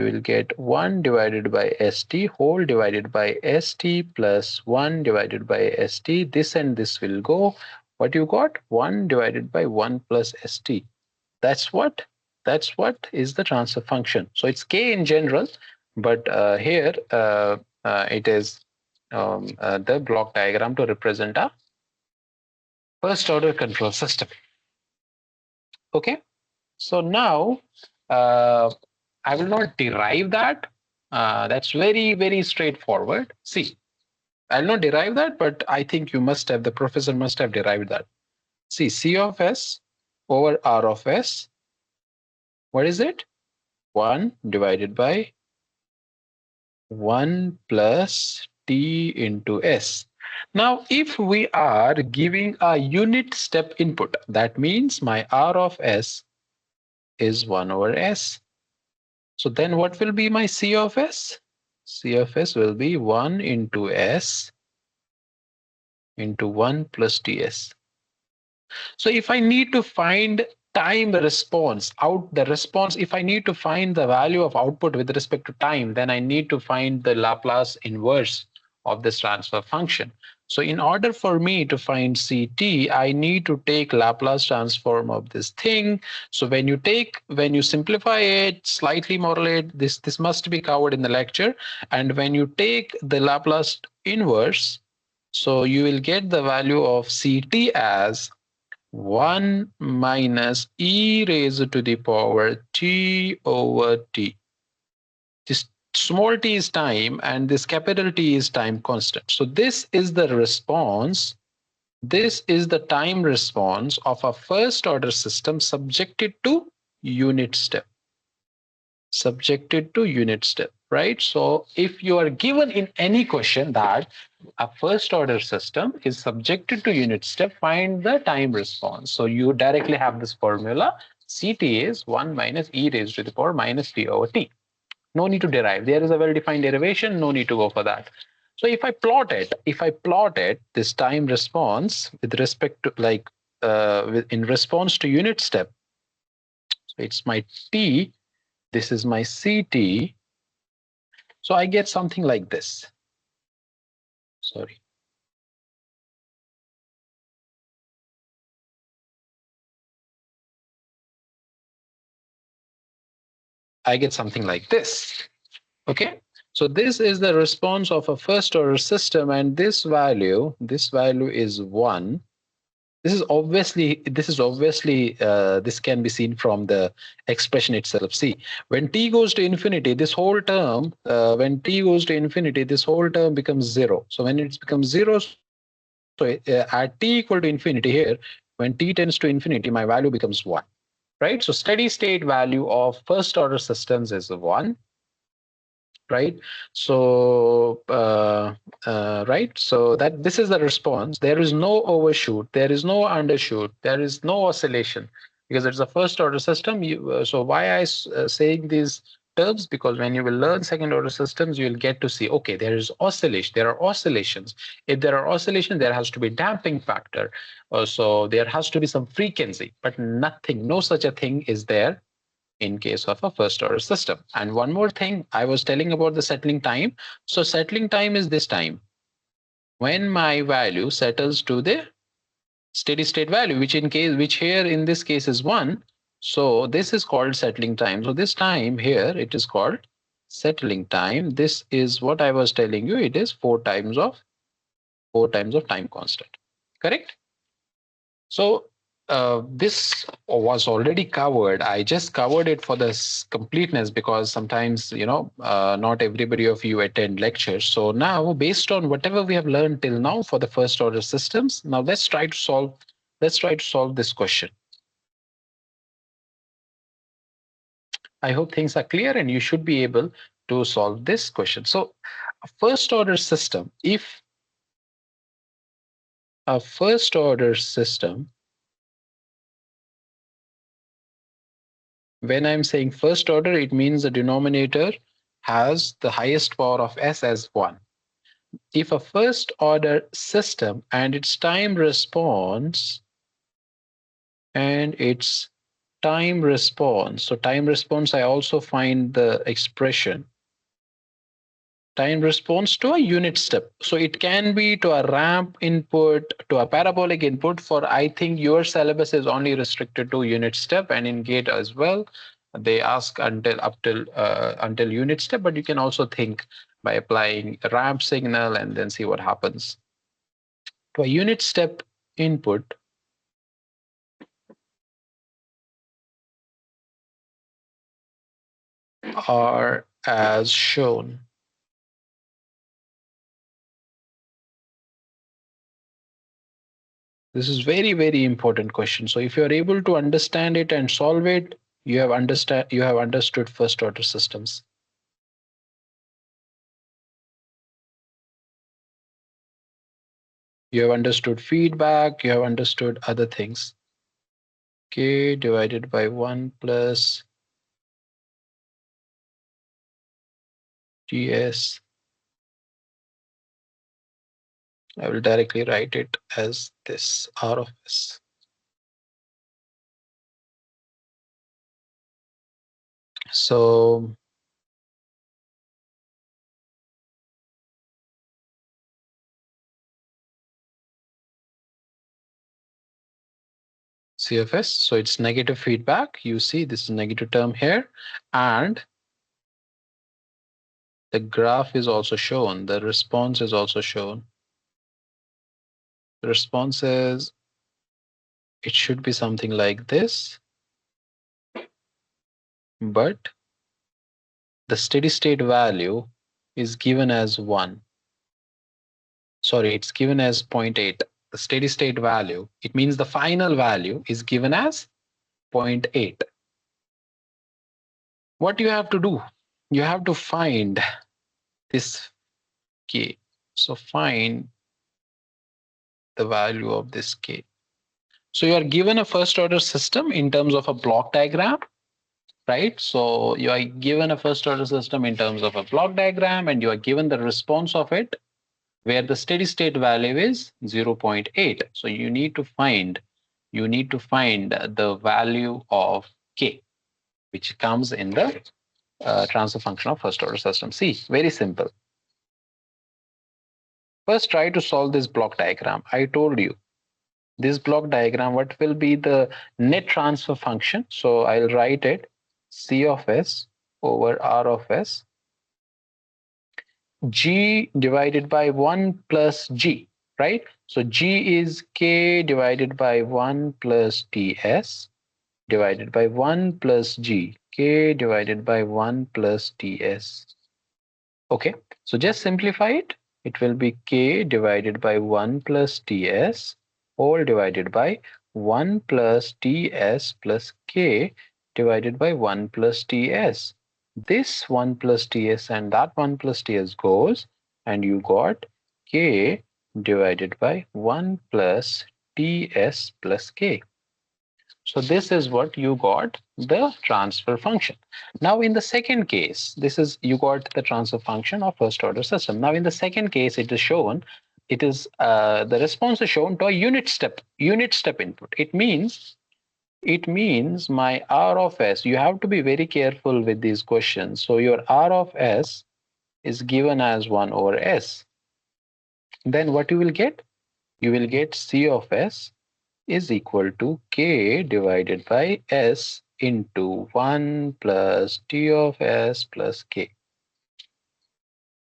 will get 1 divided by st whole divided by st plus 1 divided by st. This and this will go. What you got? 1 divided by 1 plus st. That's what is the transfer function. So it's k in general, but here it is the block diagram to represent a first order control system. Okay. So now I will not derive that. That's very, very straightforward. See, I'll not derive that, but I think the professor must have derived that. See, C of S over R of S, what is it? 1 divided by 1 plus T into S. Now, if we are giving a unit step input, that means my R of S is 1 over S. So then what will be my C of S? C of S will be 1 into S into 1 plus TS. So if I need to find time response if I need to find the value of output with respect to time, then I need to find the Laplace inverse of this transfer function. So in order for me to find CT, I need to take Laplace transform of this thing. So when you simplify it slightly, more or less, this must be covered in the lecture. And when you take the Laplace inverse, so you will get the value of CT as 1 minus e raised to the power t over t. This small t is time and this capital T is time constant. So this is the response. This is the time response of a first order system subjected to unit step. Subjected to unit step, right? So if you are given in any question that a first order system is subjected to unit step, find the time response. So you directly have this formula. Ct is 1 minus e raised to the power minus t over t. No need to derive. There is a well-defined derivation. No need to go for that. So if I plot it, this time response with respect to in response to unit step. So it's my t. This is my ct. So I get something like this. Sorry. I get something like this. Okay. So this is the response of a first order system, and this value is 1. This can be seen from the expression itself. See, when t goes to infinity, this whole term becomes 0. So when it becomes 0, so at t equal to infinity here, when t tends to infinity, my value becomes 1. Right? So steady state value of first order systems is 1. Right. So right, so that this is the response. There is no overshoot, there is no undershoot, there is no oscillation, because it's a first order system. So why saying these terms? Because when you will learn second order systems, you will get to see, okay, there is oscillation, there are oscillations. If there are oscillations, there has to be damping factor. So there has to be some frequency, but nothing, no such a thing is there in case of a first order system. And one more thing, I was telling about the settling time. So settling time is this time when my value settles to the steady state value, which here in this case is 1. So this is called settling time. So this time here, it is called settling time. This is what I was telling you. It is 4 times of time constant. Correct? So this was already covered. I just covered it for this completeness, because sometimes, not everybody of you attend lectures. So now, based on whatever we have learned till now for the first order systems, now let's try to solve this question. I hope things are clear and you should be able to solve this question. So a first order system, if a first order system, when I'm saying first order, it means the denominator has the highest power of s as 1. If a first order system and its time response, so time response, I also find the expression time response to a unit step. So it can be to a ramp input, to a parabolic input. For I think your syllabus is only restricted to unit step, and in gate as well they ask until unit step, but you can also think by applying a ramp signal and then see what happens. To a unit step input, are as shown. This is very, very important question. So if you are able to understand it and solve it, you have understood first order systems. You have understood feedback, you have understood other things. K divided by 1 plus ts. I will directly write it as this R of s. So CFS, so it's negative feedback. You see this is negative term here, and the graph is also shown. The response is also shown. The response is it should be something like this, but the steady state value is given as 1. Sorry, it's given as 0 0.8. The steady state value, it means the final value is given as 0 0.8. What you have to do? You have to find this k. So find the value of this k. So you are given a first order system in terms of a block diagram, right? So you are given a first order system in terms of a block diagram, and you are given the response of it where the steady state value is 0 0.8. So you need to find the value of k, which comes in the transfer function of first order system. See, very simple. First, try to solve this block diagram. I told you this block diagram, what will be the net transfer function? So I'll write it C of S over R of S, G divided by 1 plus G, right? So G is K divided by 1 plus TS divided by 1 plus G, K divided by 1 plus TS. Okay, so just simplify it. It will be K divided by 1 plus Ts whole divided by 1 plus Ts plus K divided by 1 plus Ts. This 1 plus Ts and that 1 plus Ts goes, and you got K divided by 1 plus Ts plus K. So this is what you got, the transfer function. Now in the second case, this is you got the transfer function of first order system. Now in the second case, it is shown, it is the response is shown to a unit step input. It means my R of S, you have to be very careful with these questions. So your R of S is given as 1 over S. Then what you will get? You will get C of S is equal to K divided by S into 1 plus T of S plus K.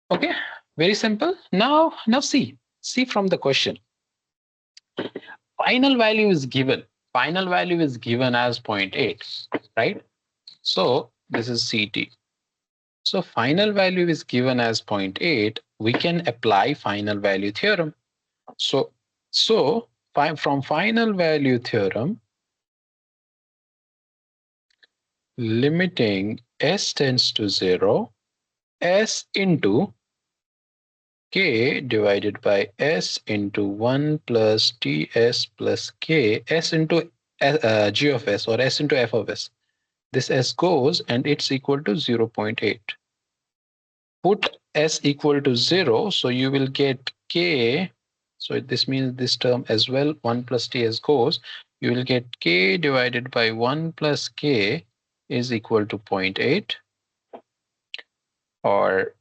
Okay, very simple. Now see from the question. Final value is given. Final value is given as 0.8, right? So this is CT. So final value is given as 0.8. We can apply final value theorem. So from final value theorem, limiting S tends to 0, S into K divided by S into 1 plus Ts plus K, S into G of S or S into F of S. This S goes and it's equal to 0 0.8. Put S equal to 0, so you will get K. So this means this term as well, 1 plus Ts goes. You will get K divided by 1 plus K is equal to 0.8, or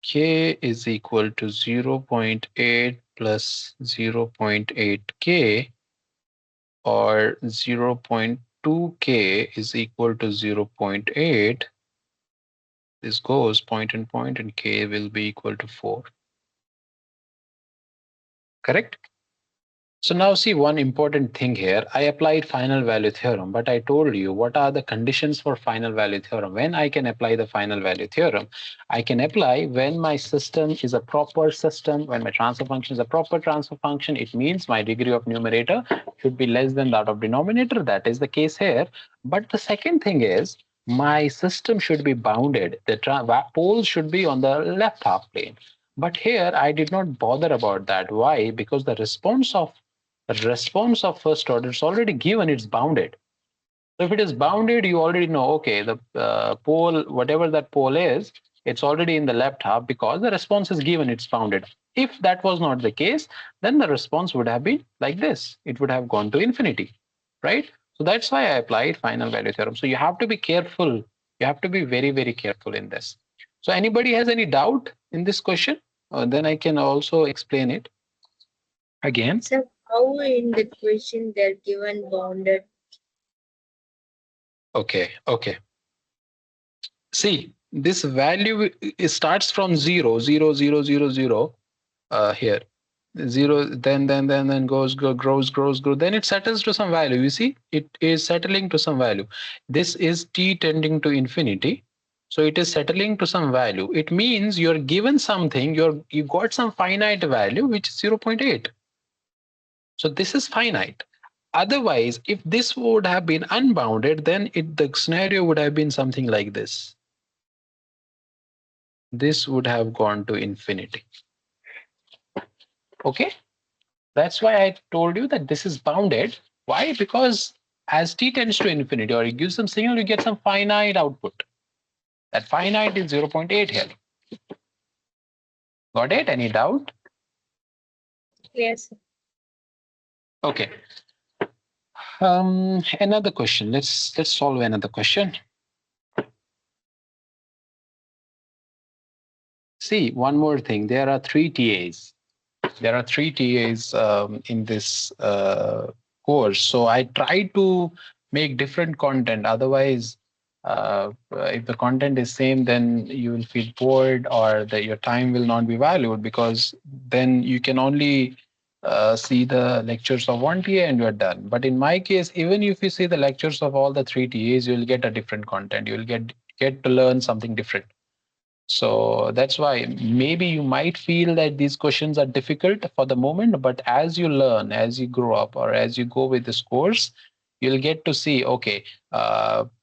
K is equal to 0 0.8 plus 0 0.8K, or 0 0.2K is equal to 0 0.8. This goes point and point, and K will be equal to 4. Correct? So now see one important thing here. I applied final value theorem, but I told you what are the conditions for final value theorem. When I can apply the final value theorem, I can apply when my system is a proper system, when my transfer function is a proper transfer function. It means my degree of numerator should be less than that of denominator. That is the case here. But the second thing is my system should be bounded. The poles should be on the left half plane. But here I did not bother about that. Why? Because the response of first order is already given, it's bounded. So if it is bounded, you already know, okay, the pole, whatever that pole is, it's already in the left half because the response is given, it's bounded. If that was not the case, then the response would have been like this. It would have gone to infinity, right? So that's why I applied final value theorem. So you have to be careful. You have to be very, very careful in this. So anybody has any doubt in this question? Then I can also explain it again. So how in the question they're given bounded? Okay. See, this value, it starts from 0, 0, 0, 0, 0 here. 0, then grows, then it settles to some value. You see, it is settling to some value. This is t tending to infinity, so it is settling to some value. It means you're given something, you got some finite value which is 0.8. So this is finite. Otherwise, if this would have been unbounded, then the scenario would have been something like this. This would have gone to infinity. Okay, that's why I told you that this is bounded. Why? Because as t tends to infinity, or you give some signal, you get some finite output. That finite is 0.8 here. Got it? Any doubt? Yes. Okay. Another question. Let's solve another question. See, one more thing. There are 3 TAs. There are 3 TAs in this course. So I try to make different content. Otherwise, if the content is same, then you will feel bored, or that your time will not be valued, because then you can only see the lectures of one TA and you're done. But in my case, even if you see the lectures of all the 3 TAs, you'll get a different content. You'll get to learn something different. So that's why maybe you might feel that these questions are difficult for the moment, but as you learn, as you grow up, or as you go with this course, you'll get to see, okay,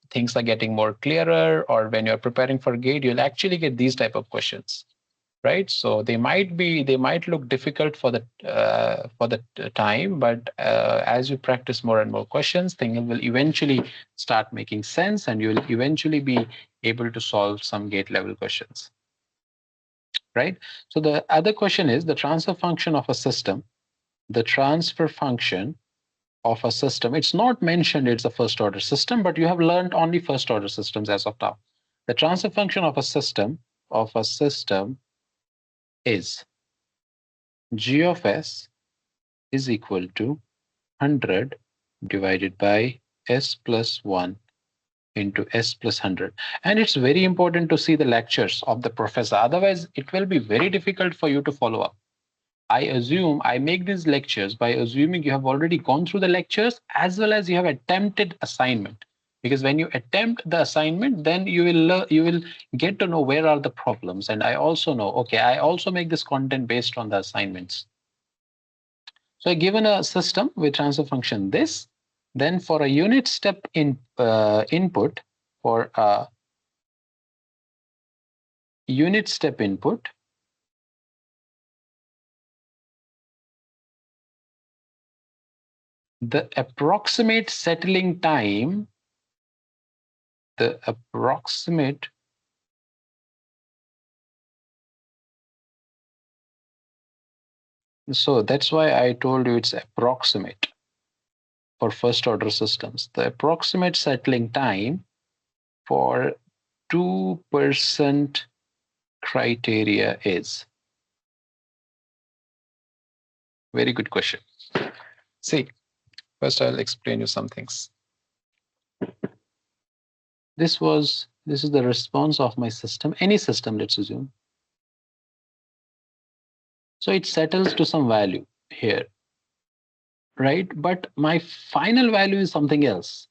things are getting more clearer, or when you're preparing for GATE, you'll actually get these type of questions, right? So they might look difficult for the time, but as you practice more and more questions, things will eventually start making sense, and you will eventually be able to solve some GATE level questions, right? So the other question is the transfer function of a system. The transfer function of a system, it's not mentioned it's a first order system, but you have learned only first order systems as of now. The transfer function of a system is g of s is equal to 100 divided by s plus 1 into s plus 100. And it's very important to see the lectures of the professor. Otherwise, it will be very difficult for you to follow up. I assume I make these lectures by assuming you have already gone through the lectures as well as you have attempted assignment. Because when you attempt the assignment, then you will get to know where are the problems. And I also know, okay, I also make this content based on the assignments. So given a system with transfer function this, then for a unit step input, for a unit step input, the approximate settling time, so that's why I told you it's approximate for first order systems. The approximate settling time for 2% criteria is. Very good question. See, first I'll explain you some things. This is the response of my system, any system, let's assume. So it settles to some value here, right? But my final value is something else.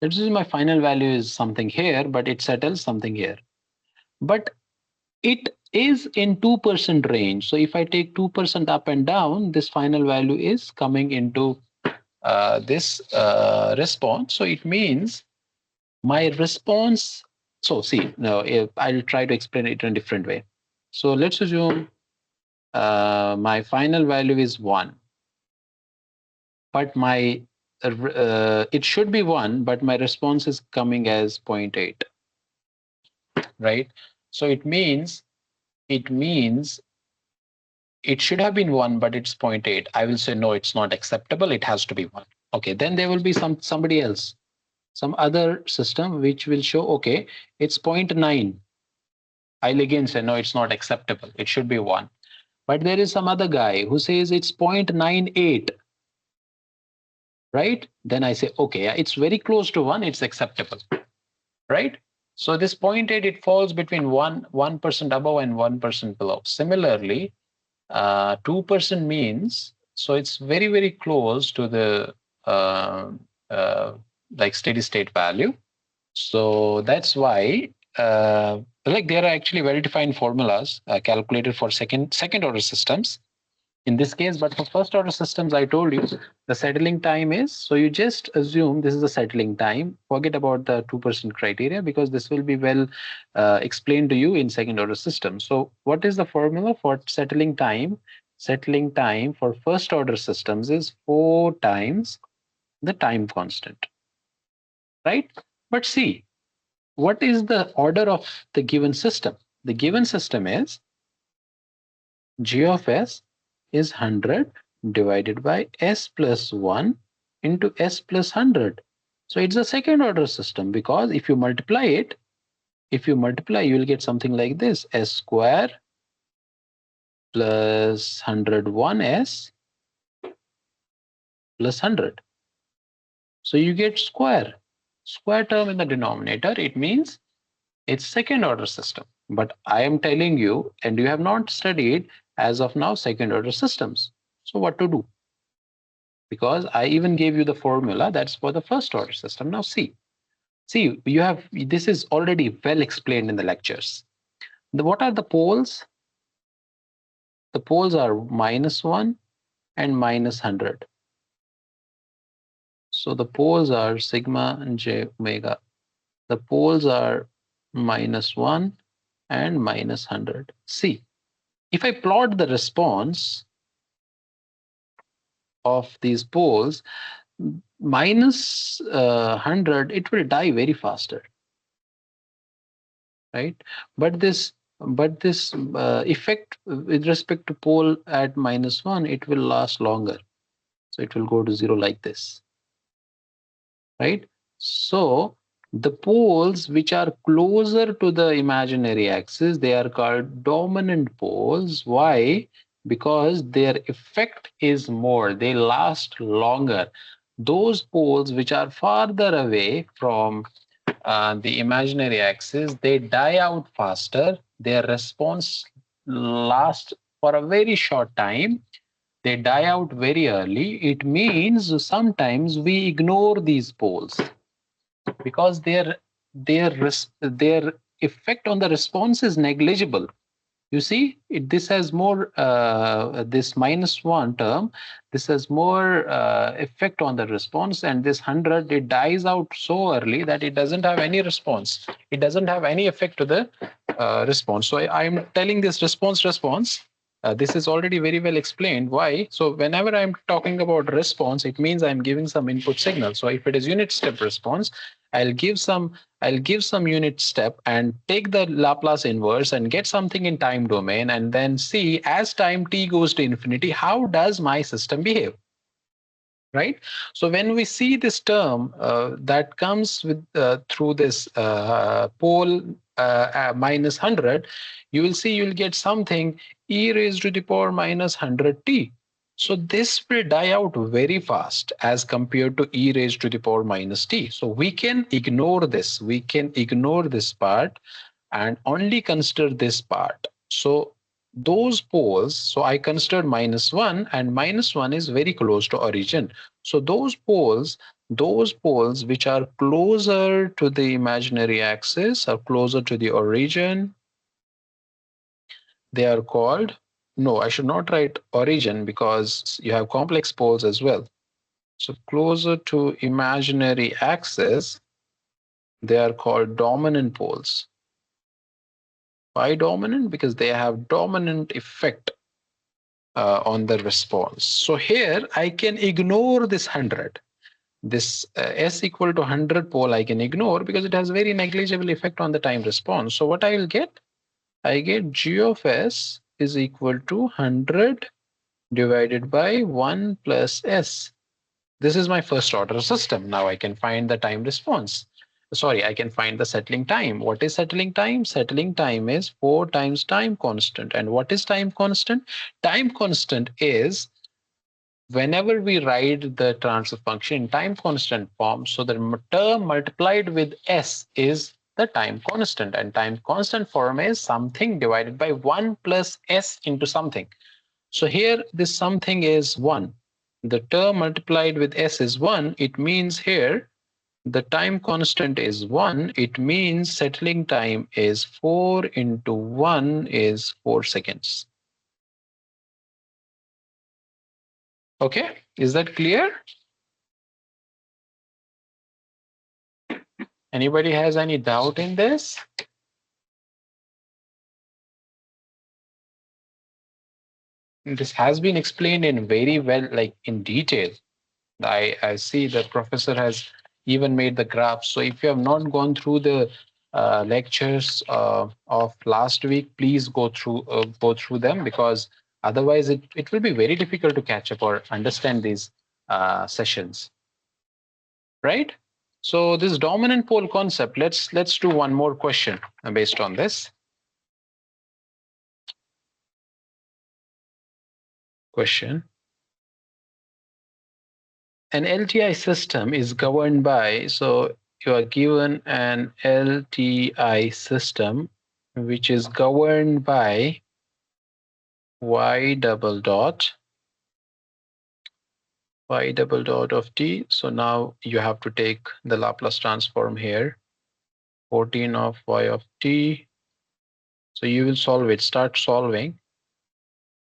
Let's assume my final value is something here, but it settles something here. But it is in 2% range. So if I take 2% up and down, this final value is coming into this response. So it means my response. So see, now I'll try to explain it in a different way. So let's assume my final value is 1, but my it should be 1, but my response is coming as 0.8, right? So it means it should have been 1, but it's 0.8. I will say no, it's not acceptable. It has to be 1. Okay, then there will be somebody else, some other system which will show, okay, it's 0.9. I'll again say no, it's not acceptable. It should be 1. But there is some other guy who says it's 0.98. Right? Then I say, okay, it's very close to 1, it's acceptable, right? So this 0.8, it falls between 1% above and 1% below. Similarly, 2% means, so it's very, very close to the uh, uh, like steady state value. So that's why like there are actually well-defined formulas calculated for second order systems in this case. But for first order systems, I told you the settling time is, so you just assume this is the settling time. Forget about the 2% criteria because this will be well explained to you in second order system. So what is the formula for settling time? Settling time for first order systems is 4 times the time constant, right? But see, what is the order of the given system? The given system is g of s is 100 divided by s plus 1 into s plus 100. So it's a second order system because if you multiply it, you will get something like this: s square plus 101s plus 100. So you get square term in the denominator. It means it's second order system. But I am telling you, and you have not studied as of now second order systems. So what to do? Because I even gave you the formula that's for the first order system. Now see, you have, this is already well explained in the lectures. What are the poles? The poles are -1 and -100. So the poles are sigma and j omega. The poles are -1 and -100. See, if I plot the response of these poles, -100, it will die very faster, right? But this effect with respect to pole at -1, it will last longer. So it will go to 0 like this, right? So the poles which are closer to the imaginary axis, they are called dominant poles. Why? Because their effect is more, they last longer. Those poles which are farther away from the imaginary axis, they die out faster. Their response lasts for a very short time. They die out very early. It means sometimes we ignore these poles because their effect on the response is negligible. You see, this has more, this -1 term, this has more effect on the response, and this 100, it dies out so early that it doesn't have any response. It doesn't have any effect to the response. So I'm telling this response. This is already very well explained. Why? So whenever I'm talking about response, it means I'm giving some input signal. So if it is unit step response, I'll give some unit step and take the Laplace inverse and get something in time domain and then see as time t goes to infinity, how does my system behave? Right? So when we see this term that comes with through this pole -100, you will see you'll get something e raised to the power -100t. So this will die out very fast as compared to e raised to the power -t. So we can ignore this. We can ignore this part and only consider this part. So those poles, so I considered -1, and -1 is very close to origin. So those poles which are closer to the imaginary axis or closer to the origin, they are called, no, I should not write origin because you have complex poles as well. So closer to imaginary axis, they are called dominant poles. Why dominant? Because they have dominant effect on the response. So here I can ignore this 100. This s equal to 100 pole I can ignore because it has very negligible effect on the time response. So what I will get? I get g of s is equal to 100 divided by 1 plus s. This is my first order system. Now I can find the time response. Sorry, I can find the settling time. What is settling time? Settling time is 4 times time constant. And what is time constant? Time constant is whenever we write the transfer function in time constant form, so the term multiplied with s is the time constant, and time constant form is something divided by 1 plus s into something. So here this something is 1. The term multiplied with s is 1. It means here the time constant is 1. It means settling time is 4 into 1 is 4 seconds. Okay, is that clear? Anybody has any doubt in this? This has been explained in very well, like in detail. I see the professor has even made the graphs. So if you have not gone through the lectures of last week, please go through them, because otherwise it will be very difficult to catch up or understand these sessions, right? So this dominant pole concept, let's do one more question based on this question. An LTI system is governed by, so you are given an LTI system which is governed by y double dot of t. So now you have to take the Laplace transform here, 14 of y of t. So you will solve it, start solving.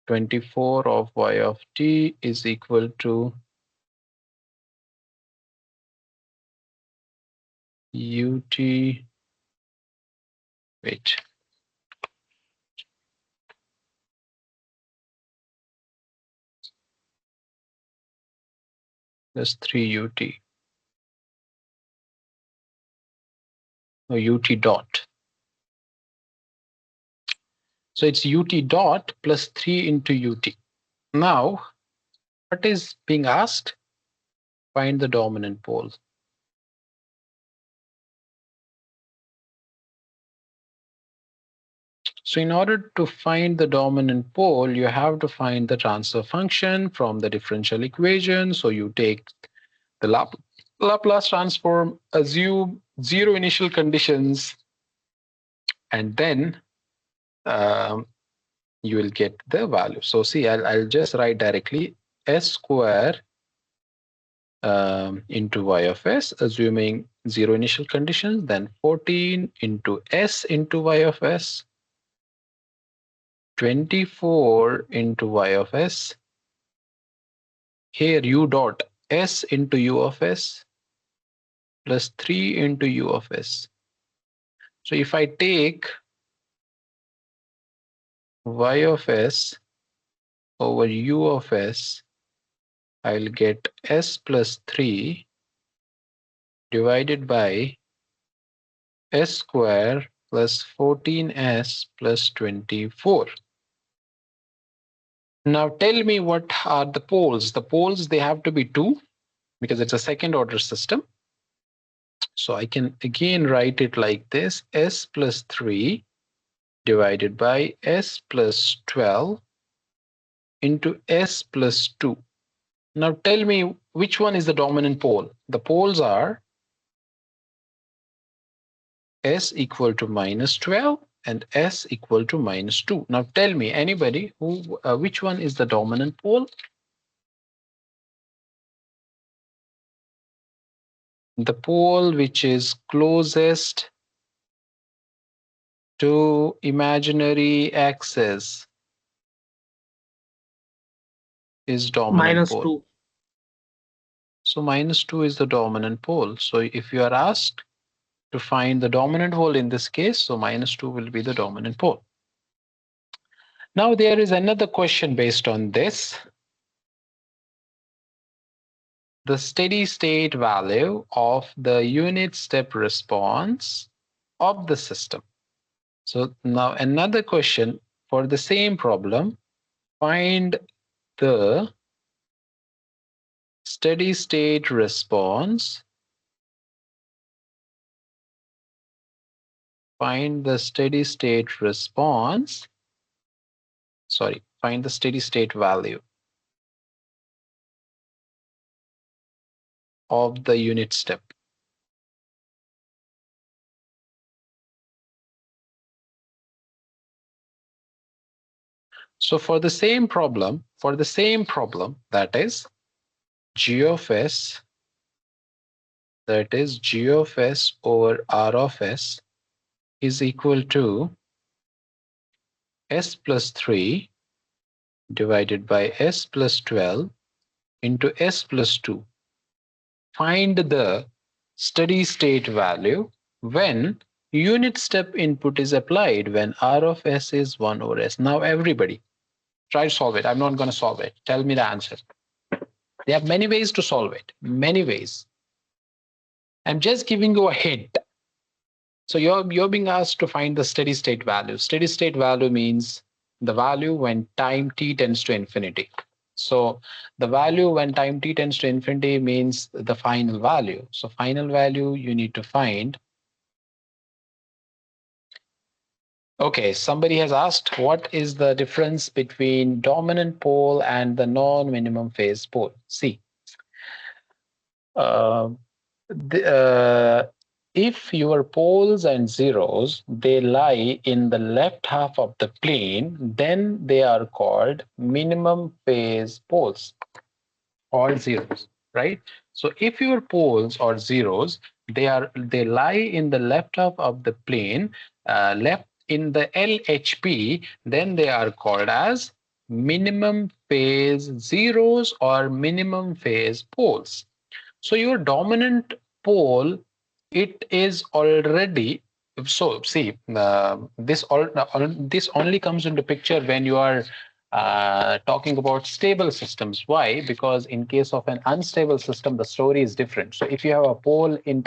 24 of y of t is equal to ut, wait, that's 3 ut, or ut dot. So it's ut dot plus 3 into ut. Now, what is being asked? Find the dominant pole. So in order to find the dominant pole, you have to find the transfer function from the differential equation. So you take the Laplace transform, assume 0 initial conditions, and then you will get the value. So see, I'll just write directly s square into y of s, assuming 0 initial conditions, then 14 into s into y of s, 24 into y of s, here u dot s into u of s, plus 3 into u of s. So if I take y of s over u of s, I'll get s plus 3 divided by s square plus 14s plus 24. Now tell me what are the poles. The poles, they have to be 2 because it's a second order system. So I can again write it like this: s plus 3 divided by s plus 12 into s plus 2. Now tell me which one is the dominant pole. The poles are s equal to minus 12 and s equal to minus 2. Now tell me, anybody, which one is the dominant pole? The pole which is closest to imaginary axis is dominant minus pole. 2. So minus 2 is the dominant pole. So if you are asked to find the dominant pole in this case, so minus 2 will be the dominant pole. Now there is another question based on this. The steady state value of the unit step response of the system. So now another question for the same problem: find the steady state response. Find the steady state response. Sorry, find the steady state value of the unit step. So for the same problem, that is g of s, that is g of s over r of s is equal to s plus 3 divided by s plus 12 into s plus 2. Find the steady state value when unit step input is applied when r of s is 1 over s. Now everybody try to solve it. I'm not going to solve it. Tell me the answer. There are many ways to solve it. Many ways. I'm just giving you a hint. So you're being asked to find the steady state value. Steady state value means the value when time t tends to infinity. So the value when time t tends to infinity means the final value. So final value you need to find. Okay, somebody has asked what is the difference between dominant pole and the non-minimum phase pole. See, uh, if your poles and zeros they lie in the left half of the plane, then they are called minimum phase poles or zeros, right? So if your poles or zeros they lie in the left half of the plane, left in the LHP, then they are called as minimum phase zeros or minimum phase poles. So your dominant pole, it is already, so see, this only comes into picture when you are talking about stable systems. Why? Because in case of an unstable system, the story is different. So if you have a pole in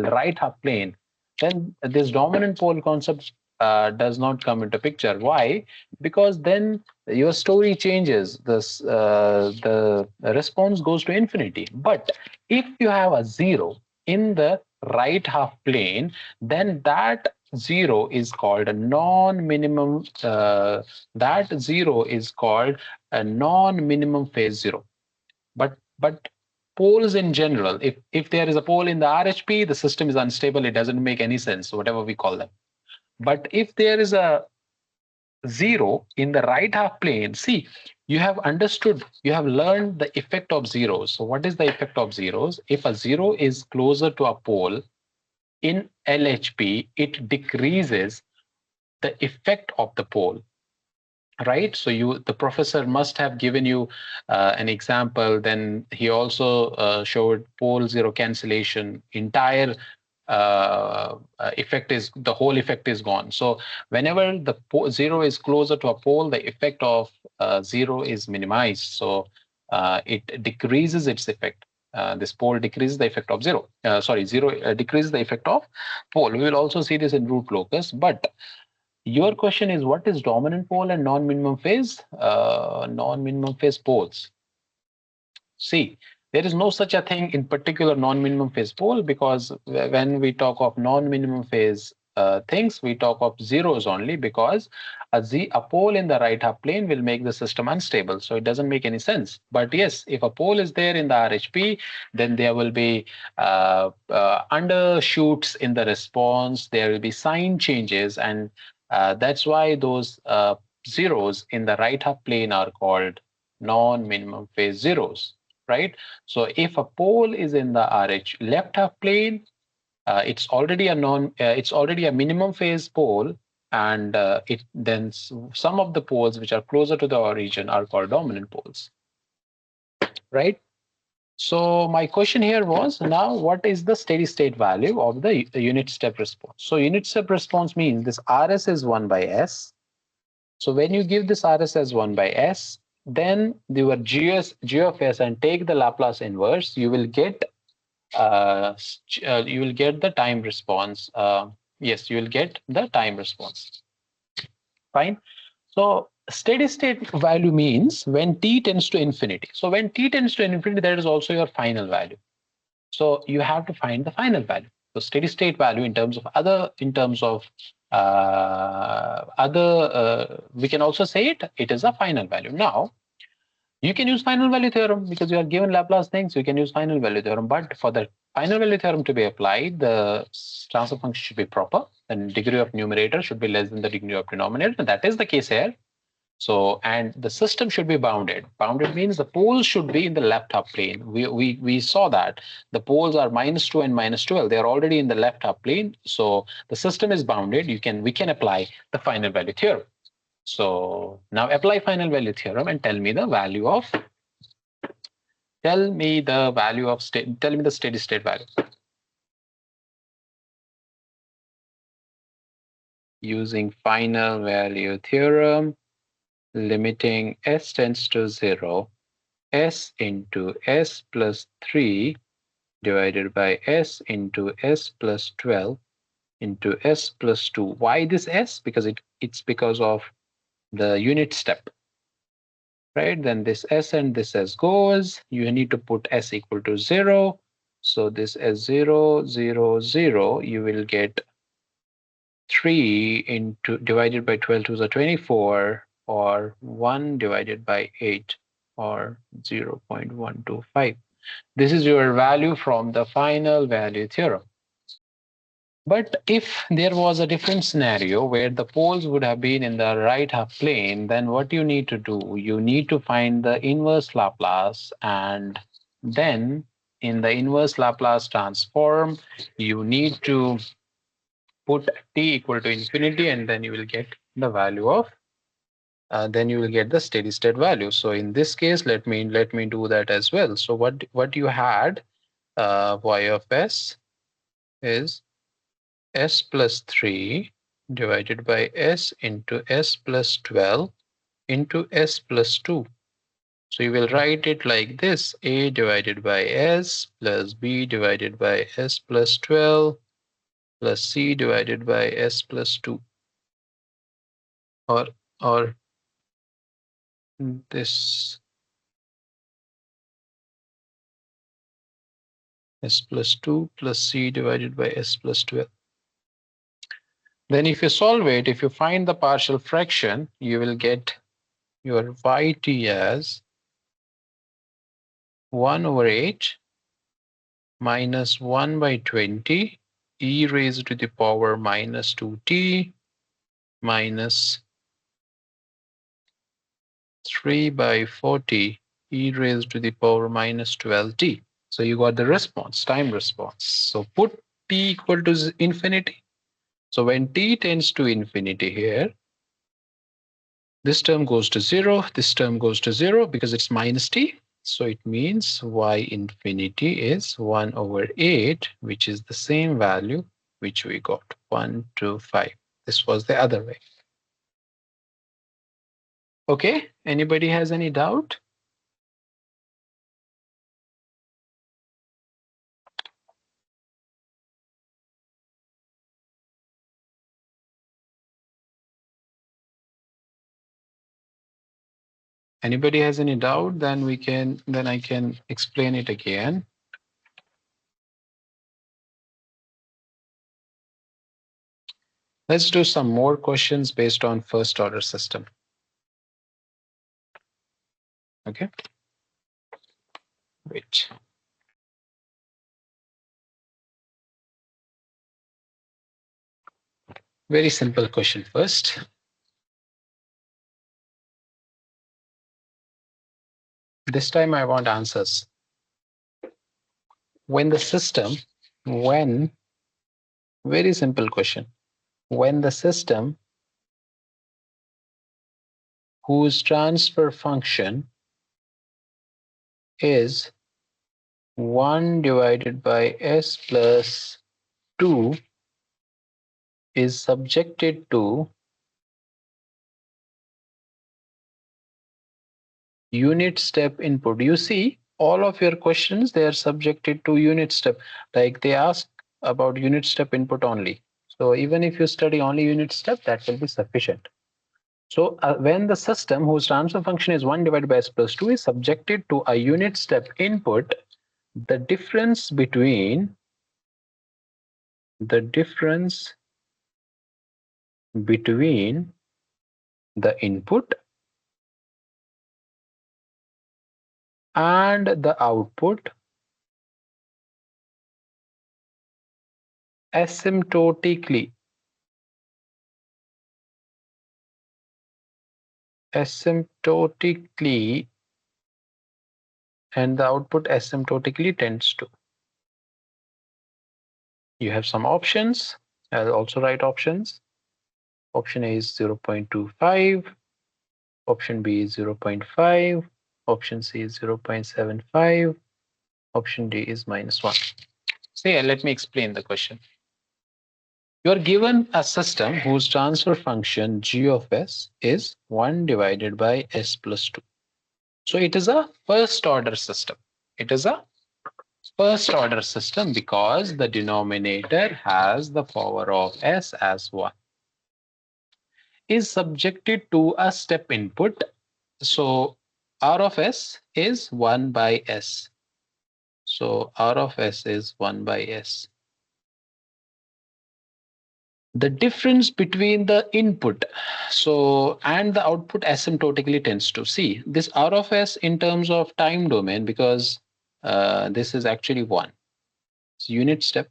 right half plane, then this dominant pole concept does not come into picture. Why? Because then your story changes. The response goes to infinity. But if you have a zero in the right half plane, then that zero is called a non-minimum. That zero is called a non-minimum phase zero. But poles in general, if there is a pole in the RHP, the system is unstable. It doesn't make any sense, whatever we call them. But if there is a zero in the right half plane, see, you have understood, you have learned the effect of zeros. So what is the effect of zeros? If a zero is closer to a pole in LHP, it decreases the effect of the pole, right? So the professor must have given you an example. Then he also showed pole zero cancellation. Entire effect is, the whole effect is gone. So whenever the zero is closer to a pole, the effect of zero is minimized. So it decreases its effect. This pole decreases the effect of zero. Zero decreases the effect of pole. We will also see this in root locus. But your question is, what is dominant pole and non-minimum phase? Non-minimum phase poles. See, there is no such a thing in particular non-minimum phase pole, because when we talk of non-minimum phase things, we talk of zeros only, because a pole in the right half plane will make the system unstable. So it doesn't make any sense. But yes, if a pole is there in the RHP, then there will be undershoots in the response. There will be sign changes, and that's why those zeros in the right half plane are called non-minimum phase zeros, right? So if a pole is in the RH left half plane, it's already a minimum phase pole, and then some of the poles which are closer to the origin are called dominant poles, right? So my question here was, now what is the steady state value of the unit step response? So unit step response means this RS is 1 by S. So when you give this RS as 1 by S, then your G of S and take the Laplace inverse, you will get the time response. Yes, you will get the time response. Fine. So steady state value means when t tends to infinity. So when t tends to infinity, that is also your final value. So you have to find the final value. So steady state value in terms of we can also say it is a final value. Now you can use final value theorem because you are given Laplace things. You can use final value theorem, but for the final value theorem to be applied, the transfer function should be proper. The degree of numerator should be less than the degree of denominator. And that is the case here. So, and the system should be bounded. Bounded means the poles should be in the left half plane. We saw that the poles are -2 and -12. They are already in the left half plane. So the system is bounded. We can apply the final value theorem. So now apply final value theorem and tell me the value of tell me the steady state value using final value theorem, limiting s tends to 0, s into s plus 3 divided by s into s plus 12 into s plus 2. Why this s? Because it's because of the unit step, right? Then this s and this s goes. You need to put s equal to 0. So this s 0, 0, 0, you will get 3 into divided by 12 to the 24, or 1 divided by 8, or 0.125. This is your value from the final value theorem. But if there was a different scenario where the poles would have been in the right half plane, then what you need to do, you need to find the inverse Laplace, and then in the inverse Laplace transform, you need to put t equal to infinity, and then you will get the value of then you will get the steady state value. So in this case, let me do that as well. So what you had y of s is s plus 3 divided by s into s plus 12 into s plus 2. So you will write it like this: a divided by s plus b divided by s plus 12 plus c divided by s plus 2, or this s plus 2 plus c divided by s plus 12. Then if you solve it, if you find the partial fraction, you will get your yt as 1 over 8 minus 1 by 20 e raised to the power minus 2t minus 3 by 40 e raised to the power minus 12t. So you got the response, time response. So put t equal to infinity. So when t tends to infinity here, this term goes to 0, this term goes to 0 because it's minus t. So it means y infinity is 1 over 8, which is the same value which we got, 1, 2, 5. This was the other way. Okay, anybody has any doubt? Anybody has any doubt, then I can explain it again. Let's do some more questions based on first order system. Okay. Wait. Very simple question first. This time I want answers. When very simple question. When the system whose transfer function is 1 divided by s plus 2 is subjected to unit step input. You see, all of your questions, they are subjected to unit step. Like they ask about unit step input only. So even if you study only unit step, that will be sufficient. So when the system whose transfer function is 1 divided by s plus 2 is subjected to a unit step input, the difference between the input and the output asymptotically asymptotically, and the output asymptotically tends to. You have some options. I'll also write options. Option A is 0.25, option B is 0.5, option C is 0.75, option D is -1. So yeah, let me explain the question. You are given a system whose transfer function g of s is 1 divided by s plus 2. So it is a first order system. It is a first order system because the denominator has the power of s as 1. Is subjected to a step input. So r of s is 1 by s. So r of s is 1 by s. The difference between the input and the output asymptotically tends to see this r of s in terms of time domain, because this is actually 1. It's unit step.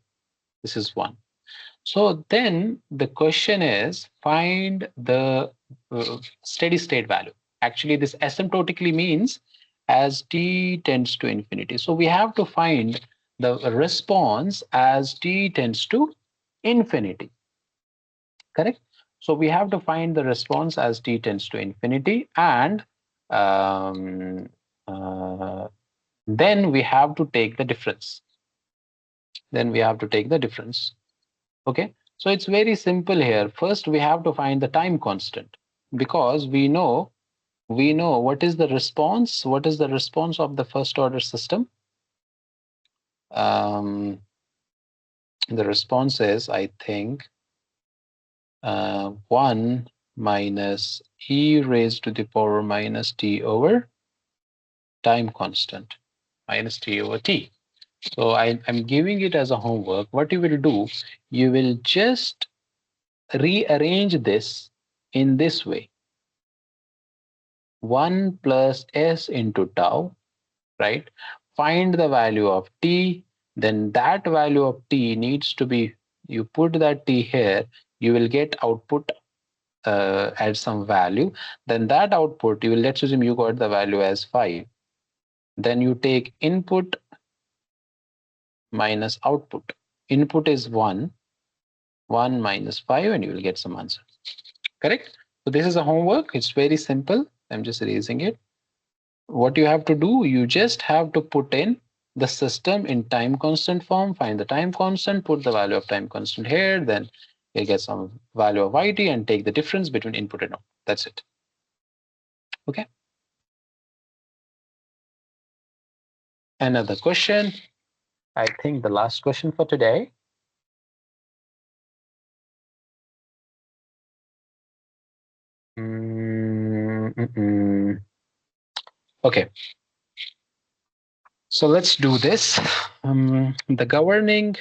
This is 1. So then the question is, find the steady state value. Actually, this asymptotically means as t tends to infinity. So we have to find the response as t tends to infinity. Correct? So we have to find the response as t tends to infinity, and um, uh, then we have to take the difference. Okay, so it's very simple here. First, we have to find the time constant, because we know what is the response. What is the response of the first order system? Um, the response is, I think, 1 minus e raised to the power minus t over time constant minus t over t. So I'm giving it as a homework. What you will do, you will just rearrange this in this way: 1 plus s into tau, right? Find the value of t, then that value of t needs to be, you put that t here, you will get output at some value. Then that output, you will, let's assume you got the value as 5. Then you take input minus output. Input is 1, 1 minus 5, and you will get some answer. Correct? So this is a homework. It's very simple. I'm just erasing it. What you have to do, you just have to put in the system in time constant form, find the time constant, put the value of time constant here, then you'll get some value of yt and take the difference between input and output. That's it. Okay. Another question. I think the last question for today. Okay. So let's do this. The governing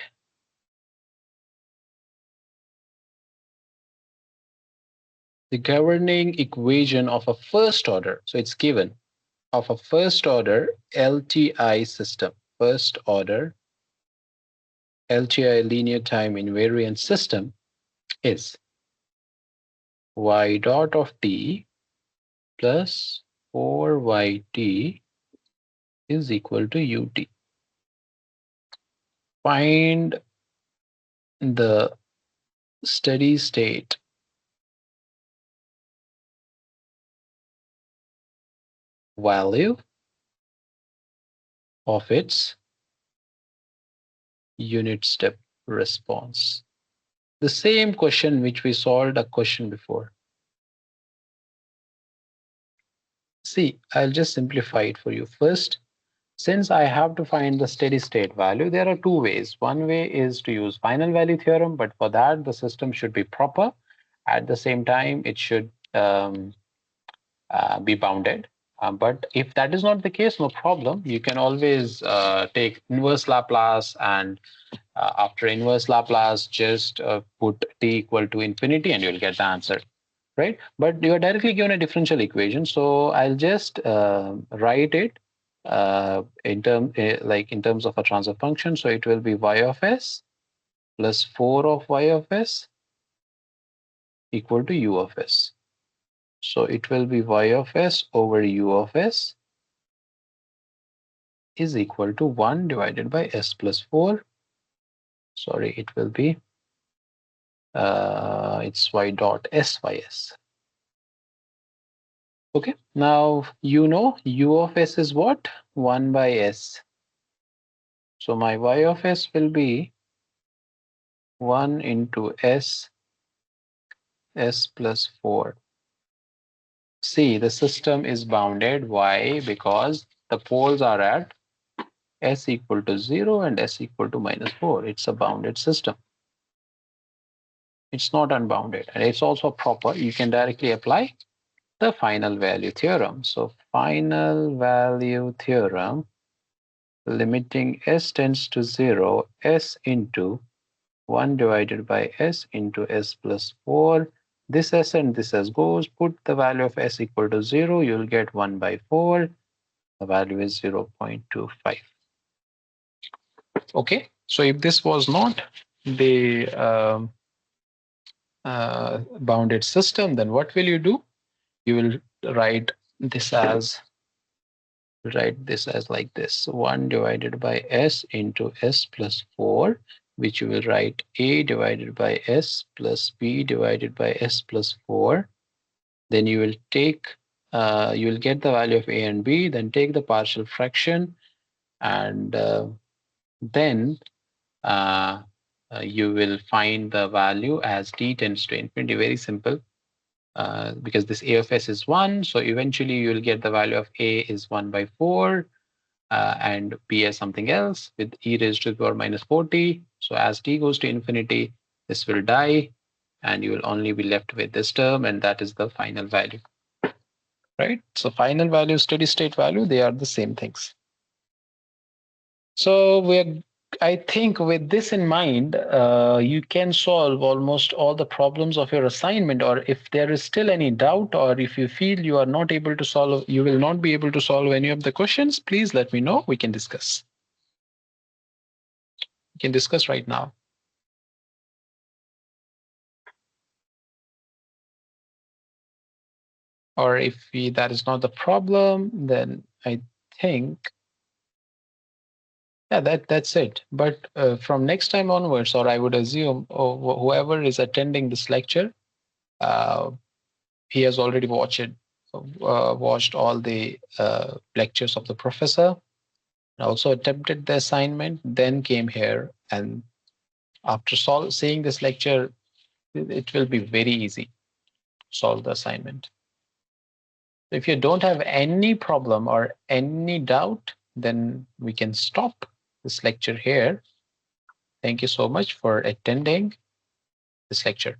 equation of a first order. So it's given of a first order LTI system. First order LTI linear time invariant system is y dot of t plus 4yt is equal to ut. Find the steady state value of its unit step response. The same question which we solved a question before. See, I'll just simplify it for you. First, since I have to find the steady state value, there are two ways. One way is to use final value theorem, but for that, the system should be proper. At the same time, it should be bounded. But if that is not the case, no problem. You can always take inverse Laplace, and after inverse Laplace, just put t equal to infinity and you'll get the answer, right? But you are directly given a differential equation. So I'll just write it in terms of a transfer function. So it will be y of s plus 4 of y of s equal to u of s. So it will be y of s over u of s is equal to 1 divided by s plus 4. Sorry, it will be it's y dot sys. Okay, now you know u of s is what? 1 by s. So my y of s will be 1 into s plus 4. See, the system is bounded. Why? Because the poles are at s equal to 0 and s equal to minus 4. It's a bounded system. It's not unbounded. And it's also proper. You can directly apply the final value theorem. So final value theorem, limiting s tends to 0, s into 1 divided by s into s plus 4. This s and this s goes. Put the value of s equal to 0. You'll get 1 by 4. The value is 0.25. Okay. So if this was not the bounded system, then what will you do? You will write this as like this: 1 divided by s into s plus 4, which you will write a divided by s plus b divided by s plus 4. Then you will you will get the value of a and b, then take the partial fraction, and then uh, you will find the value as t tends to infinity. Very simple. Because this a of s is 1, so eventually you will get the value of a is 1 by 4, and b as something else with e raised to the power minus 40. So as t goes to infinity, this will die, and you will only be left with this term, and that is the final value, right? So final value, steady state value, they are the same things. So I think with this in mind, you can solve almost all the problems of your assignment. Or if there is still any doubt, or if you feel you are not able to solve, you will not be able to solve any of the questions, please let me know. We can discuss. We can discuss right now. Or if that is not the problem, then I think, yeah, that's it. But from next time onwards, or I would assume, whoever is attending this lecture, uh, he has already watched all the lectures of the professor, also attempted the assignment, then came here, and after seeing this lecture, it will be very easy to solve the assignment. If you don't have any problem or any doubt, then we can stop this lecture here. Thank you so much for attending this lecture.